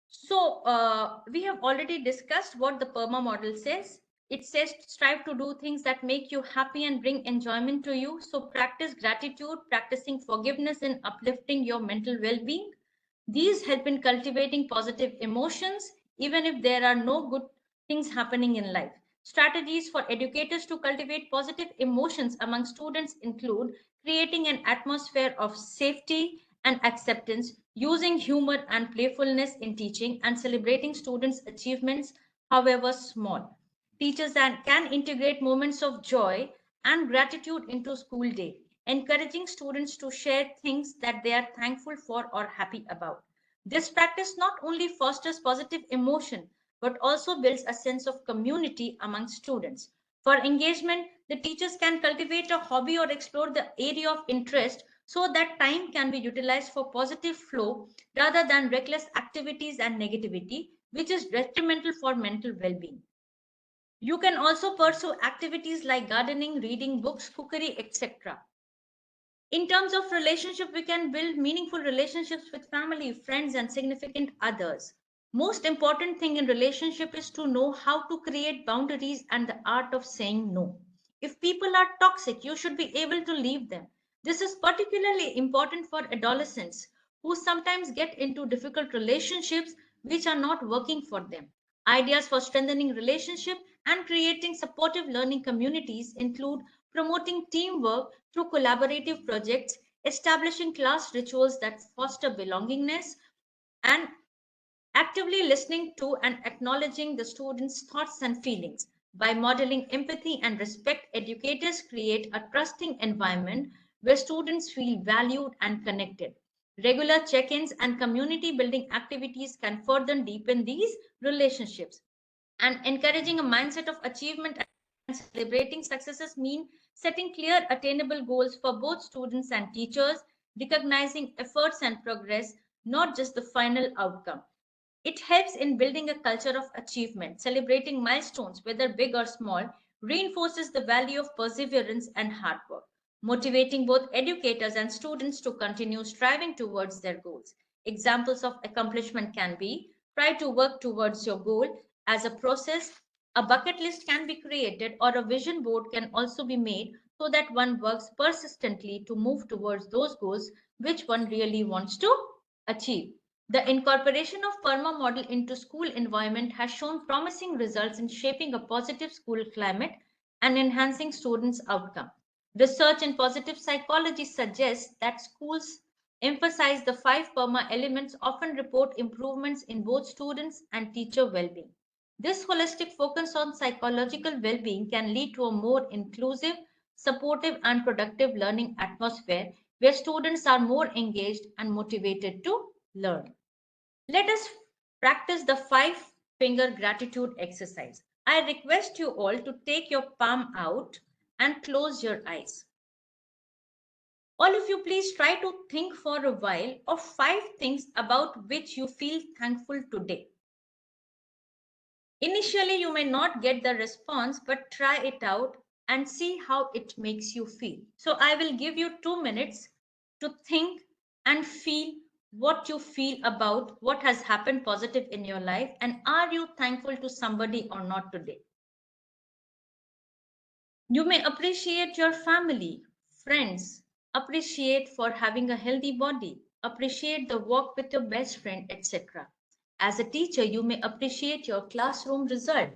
So we have already discussed what the PERMA model says. It says strive to do things that make you happy and bring enjoyment to you. So practice gratitude, practicing forgiveness and uplifting your mental well-being. These help in cultivating positive emotions, even if there are no good things happening in life. Strategies for educators to cultivate positive emotions among students include creating an atmosphere of safety and acceptance, using humor and playfulness in teaching, and celebrating students' achievements, however small. Teachers can integrate moments of joy and gratitude into school day, encouraging students to share things that they are thankful for or happy about. This practice not only fosters positive emotion, but also builds a sense of community among students. For engagement, the teachers can cultivate a hobby or explore the area of interest so that time can be utilized for positive flow rather than reckless activities and negativity, which is detrimental for mental well-being. You can also pursue activities like gardening, reading books, cookery, etc. In terms of relationship, we can build meaningful relationships with family, friends, and significant others. Most important thing in relationship is to know how to create boundaries and the art of saying no. If people are toxic, you should be able to leave them. This is particularly important for adolescents who sometimes get into difficult relationships which are not working for them. Ideas for strengthening relationship and creating supportive learning communities include promoting teamwork through collaborative projects, establishing class rituals that foster belongingness, and actively listening to and acknowledging the students' thoughts and feelings. By modeling empathy and respect, educators create a trusting environment where students feel valued and connected. Regular check ins and community building activities can further deepen these relationships. And encouraging a mindset of achievement and celebrating successes mean setting clear, attainable goals for both students and teachers, recognizing efforts and progress, not just the final outcome. It helps in building a culture of achievement. Celebrating milestones, whether big or small, reinforces the value of perseverance and hard work, motivating both educators and students to continue striving towards their goals. Examples of accomplishment can be try to work towards your goal as a process. A bucket list can be created, or a vision board can also be made so that one works persistently to move towards those goals which one really wants to achieve. The incorporation of PERMA model into school environment has shown promising results in shaping a positive school climate and enhancing students' outcome. Research in positive psychology suggests that schools emphasize the five PERMA elements often report improvements in both students and teacher well-being. This holistic focus on psychological well-being can lead to a more inclusive, supportive, and productive learning atmosphere where students are more engaged and motivated to learn. Let us practice the five finger gratitude exercise. I request you all to take your palm out and close your eyes. All of you, please try to think for a while of five things about which you feel thankful today. Initially, you may not get the response, but try it out and see how it makes you feel. So I will give you 2 minutes to think and feel what you feel about what has happened positive in your life, and are you thankful to somebody or not today. You may appreciate your family, friends, appreciate for having a healthy body, appreciate the walk with your best friend, etc. As a teacher, you may appreciate your classroom result.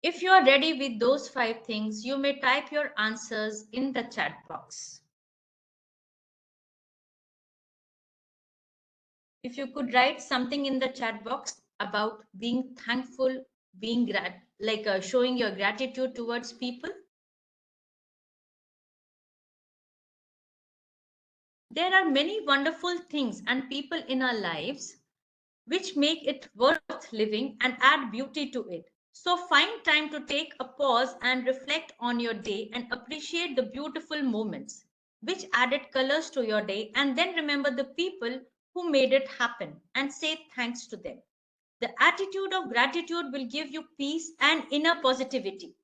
If you are ready with those five things, you may type your answers in the chat box. If you could write something in the chat box, about being thankful, being showing your gratitude towards people? There are many wonderful things and people in our lives which make it worth living and add beauty to it. So find time to take a pause and reflect on your day and appreciate the beautiful moments which added colors to your day, and then remember the people who made it happen and say thanks to them. The attitude of gratitude will give you peace and inner positivity.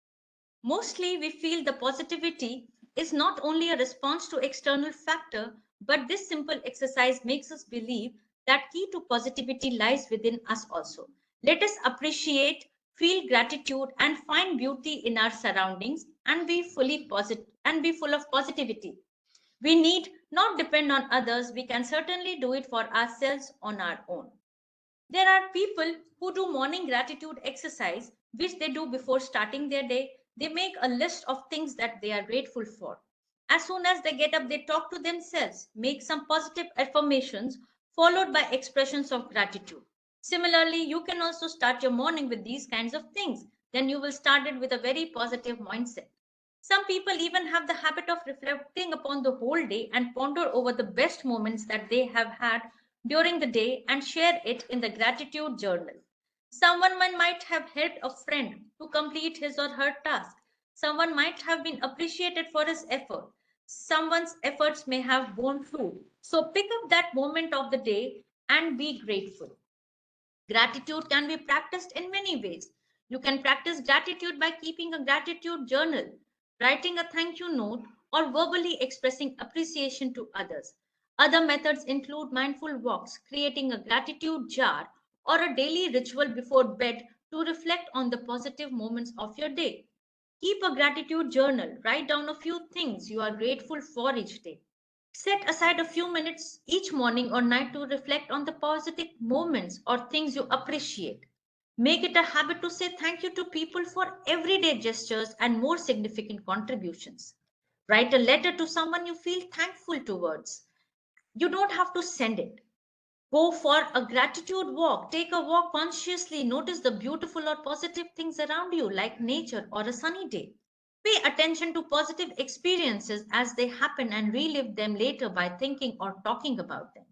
Mostly, we feel the positivity is not only a response to external factor, but this simple exercise makes us believe that key to positivity lies within us also. Let us appreciate, feel gratitude, and find beauty in our surroundings, and be full of positivity. We need not depend on others. We can certainly do it for ourselves on our own. There are people who do morning gratitude exercise, which they do before starting their day. They make a list of things that they are grateful for. As soon as they get up, they talk to themselves, make some positive affirmations, followed by expressions of gratitude. Similarly, you can also start your morning with these kinds of things. Then you will start it with a very positive mindset. Some people even have the habit of reflecting upon the whole day and ponder over the best moments that they have had during the day and share it in the gratitude journal. Might have helped a friend to complete his or her task. Someone might have been appreciated for his effort. Someone's efforts may have borne fruit. So pick up that moment of the day and be grateful. Gratitude can be practiced in many ways. You can practice gratitude by keeping a gratitude journal, writing a thank you note, or verbally expressing appreciation to others. Other methods include mindful walks, creating a gratitude jar, or a daily ritual before bed to reflect on the positive moments of your day. Keep a gratitude journal. Write down a few things you are grateful for each day. Set aside a few minutes each morning or night to reflect on the positive moments or things you appreciate. Make it a habit to say thank you to people for everyday gestures and more significant contributions. Write a letter to someone you feel thankful towards. You don't have to send it. Go for a gratitude walk. Take a walk consciously. Notice the beautiful or positive things around you, like nature or a sunny day. Pay attention to positive experiences as they happen and relive them later by thinking or talking about them.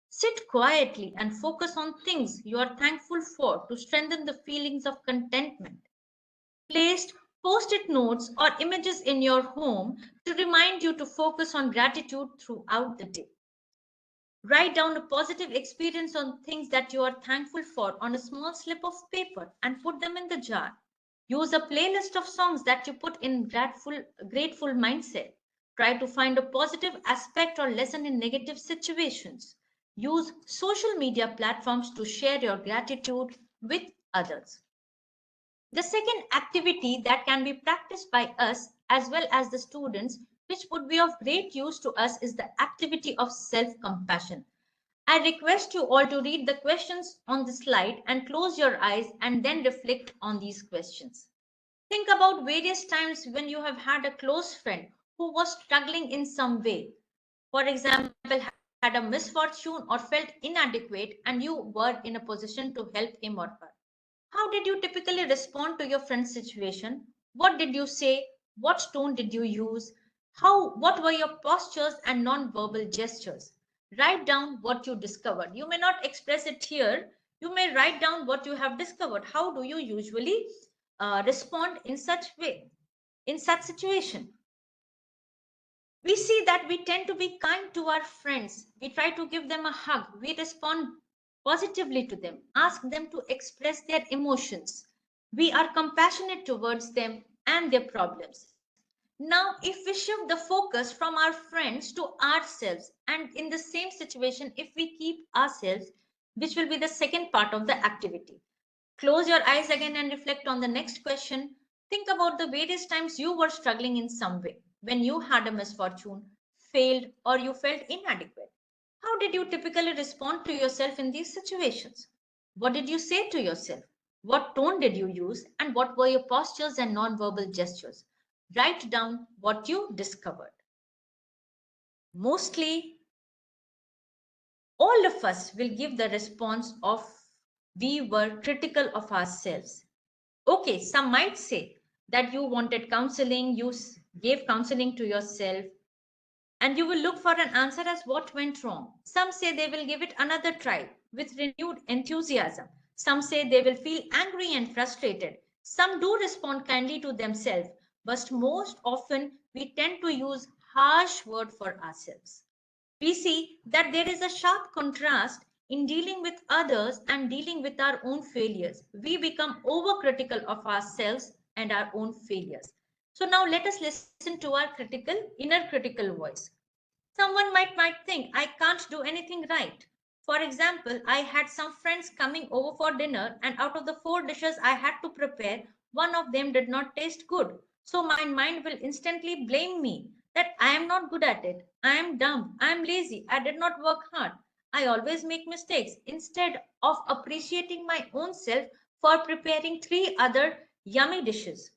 Sit quietly and focus on things you are thankful for to strengthen the feelings of contentment. Place post-it notes or images in your home to remind you to focus on gratitude throughout the day. Write down a positive experience on things that you are thankful for on a small slip of paper and put them in the jar. Use a playlist of songs that you put in grateful mindset. Try to find a positive aspect or lesson in negative situations. Use social media platforms to share your gratitude with others. The second activity that can be practiced by us as well as the students, which would be of great use to us, is the activity of self compassion. I request you all to read the questions on the slide and close your eyes and then reflect on these questions. Think about various times when you have had a close friend who was struggling in some way. For example, had a misfortune or felt inadequate and you were in a position to help him or her. How did you typically respond to your friend's situation? What did you say? What tone did you use? What were your postures and non-verbal gestures? Write down what you discovered. You may not express it here. You may write down what you have discovered. How do you usually respond in such situation? We see that we tend to be kind to our friends. We try to give them a hug. We respond positively to them, ask them to express their emotions. We are compassionate towards them and their problems. Now, if we shift the focus from our friends to ourselves, and in the same situation, if we keep ourselves, which will be the second part of the activity. Close your eyes again and reflect on the next question. Think about the various times you were struggling in some way, when you had a misfortune, failed, or you felt inadequate. How did you typically respond to yourself in these situations? What did you say to yourself? What tone did you use? And what were your postures and non-verbal gestures? Write down what you discovered. Mostly, all of us will give the response of we were critical of ourselves. Okay, some might say that you wanted counseling, gave counseling to yourself, and you will look for an answer as what went wrong. Some say they will give it another try with renewed enthusiasm. Some say they will feel angry and frustrated. Some do respond kindly to themselves, but most often we tend to use harsh word for ourselves. We see that there is a sharp contrast in dealing with others and dealing with our own failures. We become overcritical of ourselves and our own failures. So now let us listen to our inner critical voice. Someone might think I can't do anything right. For example, I had some friends coming over for dinner, and out of the four dishes I had to prepare, one of them did not taste good. So my mind will instantly blame me that I am not good at it. I am dumb. I am lazy. I did not work hard. I always make mistakes instead of appreciating my own self for preparing three other yummy dishes.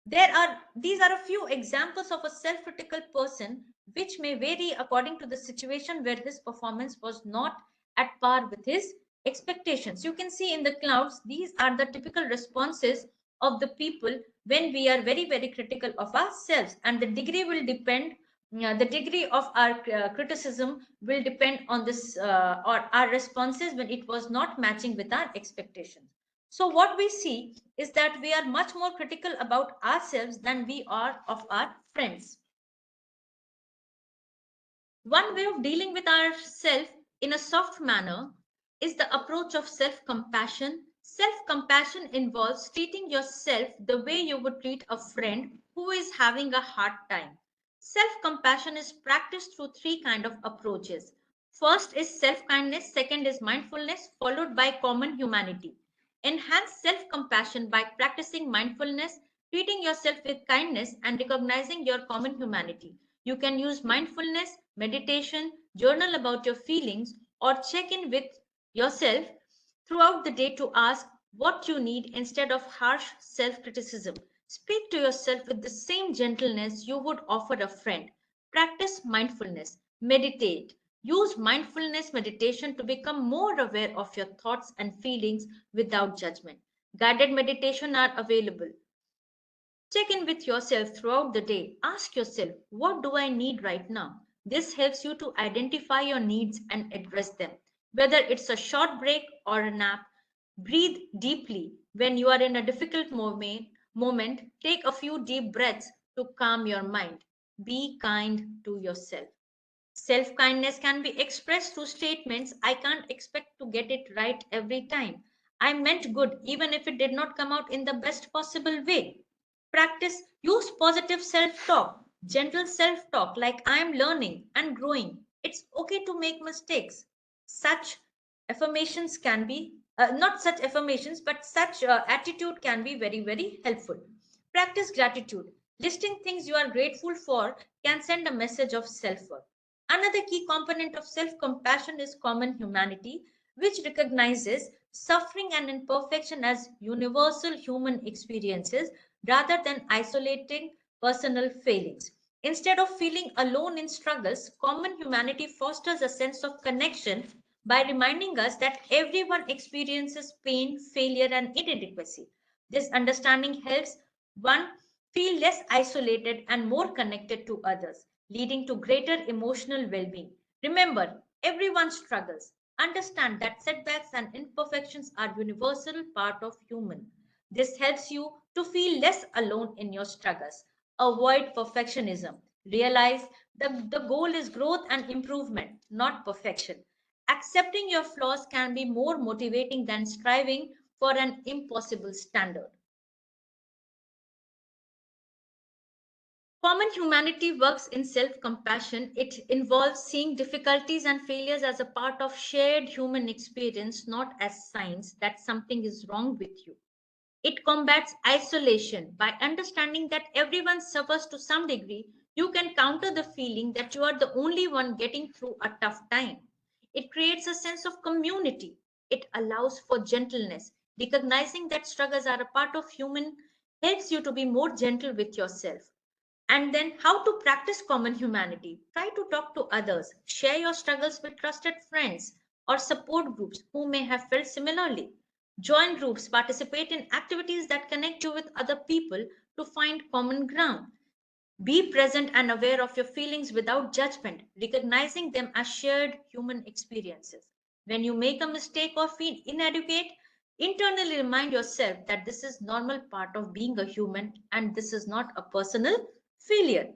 These are a few examples of a self-critical person, which may vary according to the situation where his performance was not at par with his expectations. You can see in the clouds, these are the typical responses of the people when we are very, very critical of ourselves, and the degree will depend. The degree of our criticism will depend on this or our responses when it was not matching with our expectations. So, what we see is that we are much more critical about ourselves than we are of our friends. One way of dealing with ourselves in a soft manner is the approach of self compassion. Self compassion involves treating yourself the way you would treat a friend who is having a hard time. Self compassion is practiced through three kinds of approaches. First is self kindness, second is mindfulness, followed by common humanity. Enhance self compassion by practicing mindfulness, treating yourself with kindness, and recognizing your common humanity. You can use mindfulness, meditation, journal about your feelings, or check in with yourself throughout the day to ask what you need instead of harsh self criticism. Speak to yourself with the same gentleness you would offer a friend. Practice mindfulness. Meditate. Use mindfulness meditation to become more aware of your thoughts and feelings without judgment. Guided meditation are available. Check in with yourself throughout the day. Ask yourself, what do I need right now? This helps you to identify your needs and address them. Whether it's a short break or a nap, breathe deeply. When you are in a difficult moment, take a few deep breaths to calm your mind. Be kind to yourself. Self kindness can be expressed through statements I can't expect to get it right every time. I meant good even if it did not come out in the best possible way. Practice, use positive self talk, gentle self talk like I am learning and growing. It's okay to make mistakes. Such affirmations can be, not such affirmations, but such attitude can be very, very helpful. Practice gratitude. Listing things you are grateful for can send a message of self worth. Another key component of self compassion is common humanity, which recognizes suffering and imperfection as universal human experiences rather than isolating personal failings. Instead of feeling alone in struggles, common humanity fosters a sense of connection by reminding us that everyone experiences pain, failure, and inadequacy. This understanding helps one feel less isolated and more connected to others, leading to greater emotional well being. Remember, everyone struggles. Understand that setbacks and imperfections are universal part of human. This helps you to feel less alone in your struggles. Avoid perfectionism. Realize the goal is growth and improvement, not perfection. Accepting your flaws can be more motivating than striving for an impossible standard. Common humanity works in self compassion. It involves seeing difficulties and failures as a part of shared human experience, not as signs that something is wrong with you. It combats isolation by understanding that everyone suffers to some degree. You can counter the feeling that you are the only one getting through a tough time. It creates a sense of community. It allows for gentleness. Recognizing that struggles are a part of human helps you to be more gentle with yourself. And then, how to practice common humanity. Try to talk to others, share your struggles with trusted friends or support groups who may have felt similarly. Join groups, participate in activities that connect you with other people to find common ground. Be present and aware of your feelings without judgment, recognizing them as shared human experiences. When you make a mistake or feel inadequate, internally remind yourself that this is normal part of being a human and this is not a personal failure.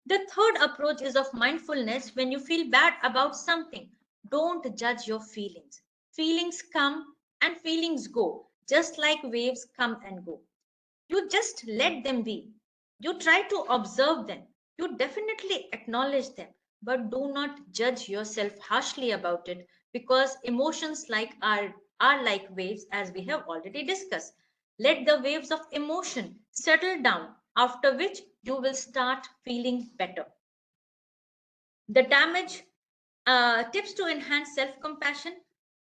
The third approach is of mindfulness. When you feel bad about something, don't judge your feelings. Feelings come and feelings go, just like waves come and go. You just let them be. You try to observe them. You definitely acknowledge them, but do not judge yourself harshly about it because emotions are like waves, as we have already discussed. Let the waves of emotion settle down, after which you will start feeling better. The damage tips to enhance self compassion.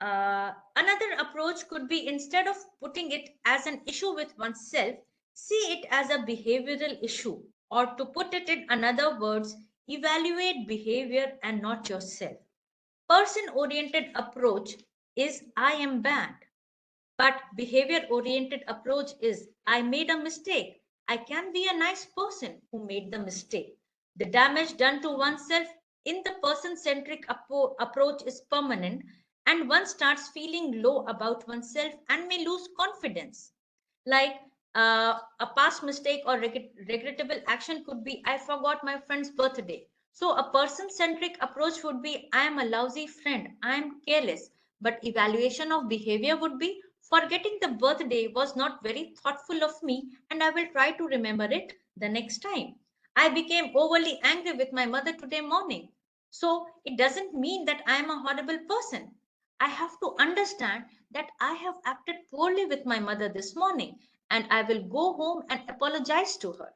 Another approach could be, instead of putting it as an issue with oneself, see it as a behavioral issue, or to put it in another words, evaluate behavior and not yourself. Person oriented approach is I am bad, but behavior oriented approach is I made a mistake. I can be a nice person who made the mistake. The damage done to oneself in the person centric approach is permanent, and one starts feeling low about oneself and may lose confidence. Like a past mistake or regrettable action could be I forgot my friend's birthday. So a person centric approach would be I am a lousy friend, I am careless. But evaluation of behavior would be forgetting the birthday was not very thoughtful of me and I will try to remember it the next time. I became overly angry with my mother today morning. So it doesn't mean that I am a horrible person. I have to understand that I have acted poorly with my mother this morning and I will go home and apologize to her.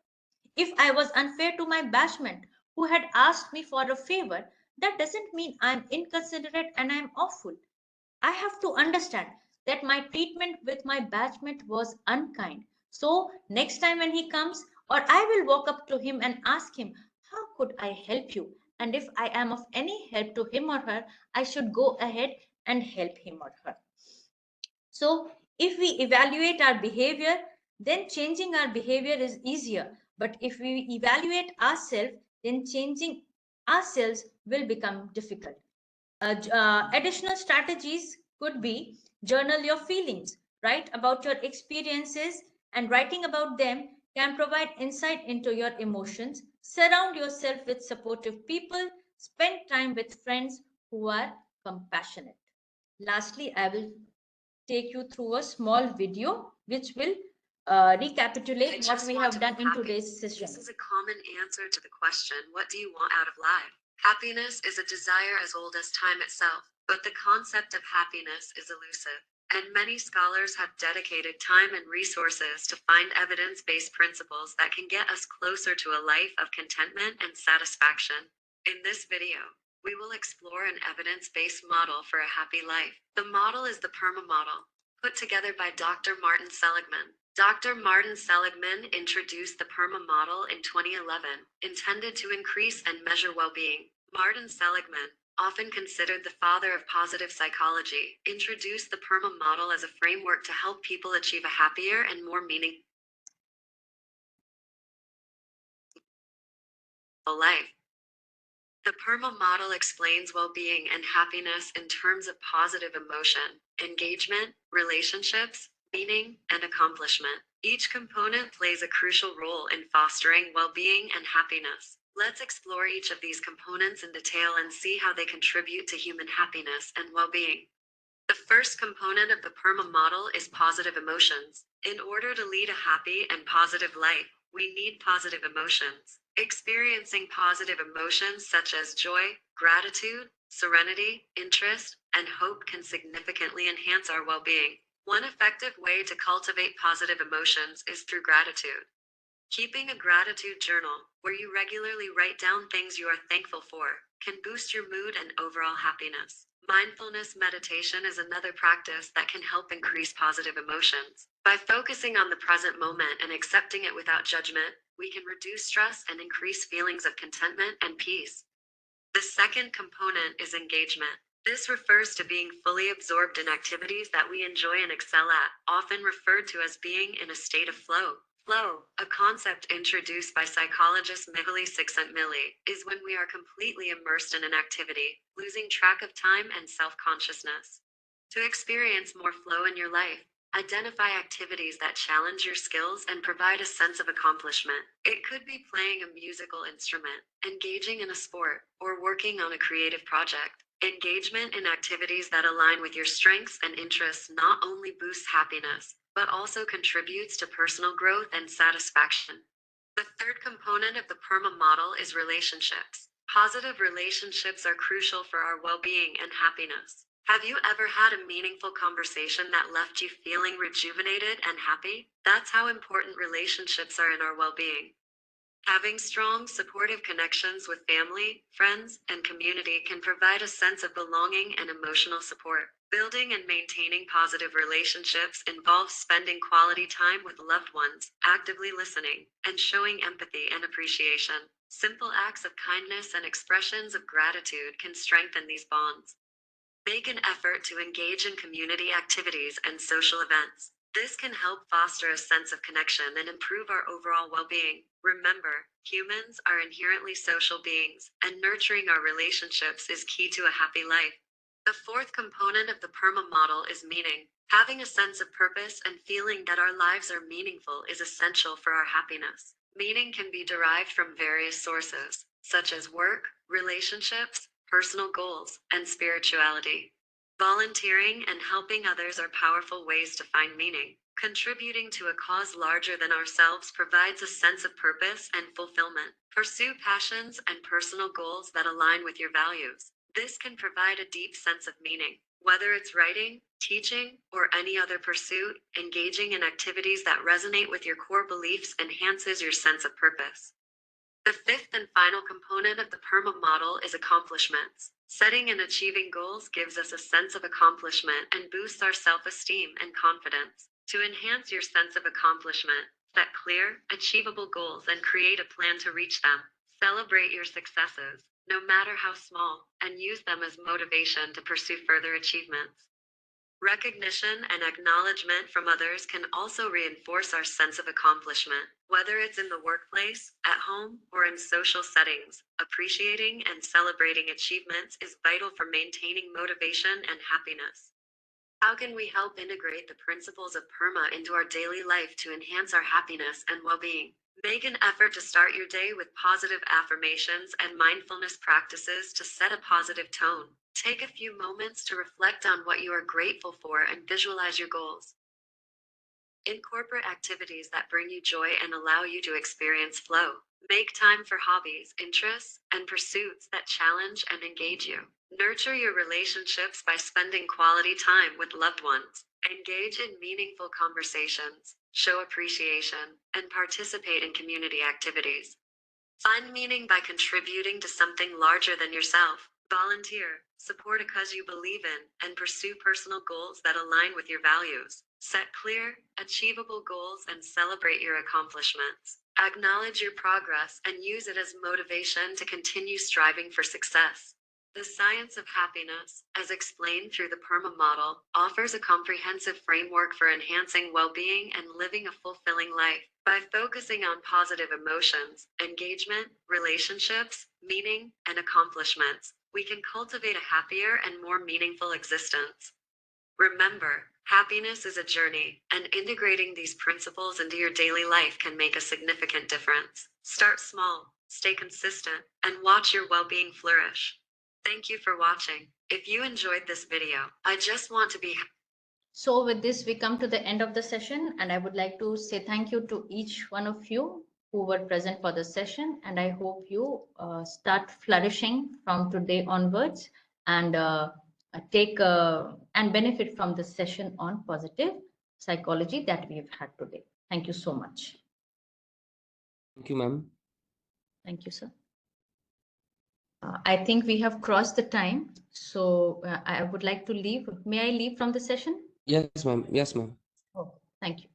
If I was unfair to my batchmate who had asked me for a favor, that doesn't mean I'm inconsiderate and I'm awful. I have to understand that my treatment with my batchmate was unkind. So next time when he comes, or I will walk up to him and ask him, how could I help you? And if I am of any help to him or her, I should go ahead and help him or her. So, if we evaluate our behavior, then changing our behavior is easier. But if we evaluate ourselves, then changing ourselves will become difficult. Additional strategies could be journal your feelings, write about your experiences, and writing about them can provide insight into your emotions. Surround yourself with supportive people, spend time with friends who are compassionate. Lastly, I will take you through a small video which will recapitulate what we have done in today's session. This is a common answer to the question, what do you want out of life? Happiness is a desire as old as time itself, but the concept of happiness is elusive, and many scholars have dedicated time and resources to find evidence-based principles that can get us closer to a life of contentment and satisfaction. In this video, we will explore an evidence-based model for a happy life. The model is the PERMA model, put together by Dr. Martin Seligman. Dr. Martin Seligman introduced the PERMA model in 2011, intended to increase and measure well-being. Martin Seligman, often considered the father of positive psychology, introduced the PERMA model as a framework to help people achieve a happier and more meaningful life. The PERMA model explains well-being and happiness in terms of positive emotion, engagement, relationships, meaning, and accomplishment. Each component plays a crucial role in fostering well-being and happiness. Let's explore each of these components in detail and see how they contribute to human happiness and well-being. The first component of the PERMA model is positive emotions. In order to lead a happy and positive life, we need positive emotions. Experiencing positive emotions such as joy, gratitude, serenity, interest, and hope can significantly enhance our well-being. One effective way to cultivate positive emotions is through gratitude. Keeping a gratitude journal, where you regularly write down things you are thankful for, can boost your mood and overall happiness. Mindfulness meditation is another practice that can help increase positive emotions. By focusing on the present moment and accepting it without judgment, we can reduce stress and increase feelings of contentment and peace. The second component is engagement. This refers to being fully absorbed in activities that we enjoy and excel at, often referred to as being in a state of flow. Flow, a concept introduced by psychologist Mihaly Csikszentmihalyi, is when we are completely immersed in an activity, losing track of time and self-consciousness. To experience more flow in your life, identify activities that challenge your skills and provide a sense of accomplishment. It could be playing a musical instrument, engaging in a sport, or working on a creative project. Engagement in activities that align with your strengths and interests not only boosts happiness, but also contributes to personal growth and satisfaction. The third component of the PERMA model is relationships. Positive relationships are crucial for our well-being and happiness. Have you ever had a meaningful conversation that left you feeling rejuvenated and happy? That's how important relationships are in our well-being. Having strong, supportive connections with family, friends, and community can provide a sense of belonging and emotional support. Building and maintaining positive relationships involves spending quality time with loved ones, actively listening, and showing empathy and appreciation. Simple acts of kindness and expressions of gratitude can strengthen these bonds. Make an effort to engage in community activities and social events. This can help foster a sense of connection and improve our overall well-being. Remember, humans are inherently social beings, and nurturing our relationships is key to a happy life. The fourth component of the PERMA model is meaning. Having a sense of purpose and feeling that our lives are meaningful is essential for our happiness. Meaning can be derived from various sources, such as work, relationships, personal goals, and spirituality. Volunteering and helping others are powerful ways to find meaning. Contributing to a cause larger than ourselves provides a sense of purpose and fulfillment. Pursue passions and personal goals that align with your values. This can provide a deep sense of meaning. Whether it's writing, teaching, or any other pursuit, engaging in activities that resonate with your core beliefs enhances your sense of purpose. The fifth and final component of the PERMA model is accomplishments. Setting and achieving goals gives us a sense of accomplishment and boosts our self-esteem and confidence. To enhance your sense of accomplishment, set clear, achievable goals and create a plan to reach them. Celebrate your successes, no matter how small, and use them as motivation to pursue further achievements. Recognition and acknowledgement from others can also reinforce our sense of accomplishment. Whether it's in the workplace, at home, or in social settings, appreciating and celebrating achievements is vital for maintaining motivation and happiness. How can we help integrate the principles of PERMA into our daily life to enhance our happiness and well-being? Make an effort to start your day with positive affirmations and mindfulness practices to set a positive tone. Take a few moments to reflect on what you are grateful for and visualize your goals. Incorporate activities that bring you joy and allow you to experience flow. Make time for hobbies, interests, and pursuits that challenge and engage you. Nurture your relationships by spending quality time with loved ones. Engage in meaningful conversations, show appreciation, and participate in community activities. Find meaning by contributing to something larger than yourself. Volunteer, support a cause you believe in, and pursue personal goals that align with your values. Set clear, achievable goals and celebrate your accomplishments. Acknowledge your progress and use it as motivation to continue striving for success. The science of happiness, as explained through the PERMA model, offers a comprehensive framework for enhancing well-being and living a fulfilling life. By focusing on positive emotions, engagement, relationships, meaning, and accomplishments, we can cultivate a happier and more meaningful existence. Remember, happiness is a journey, and integrating these principles into your daily life can make a significant difference. Start small, stay consistent, and watch your well-being flourish. Thank you for watching. If you enjoyed this video, I just want to be So with this, we come to the end of the session, and I would like to say thank you to each one of you who were present for the session. And I hope you start flourishing from today onwards and take and benefit from the session on positive psychology that we've had today. Thank you so much. Thank you, ma'am. Thank you, sir. I think we have crossed the time, so I would like to leave. May I leave from the session? Yes, ma'am. Yes, ma'am. Oh, thank you.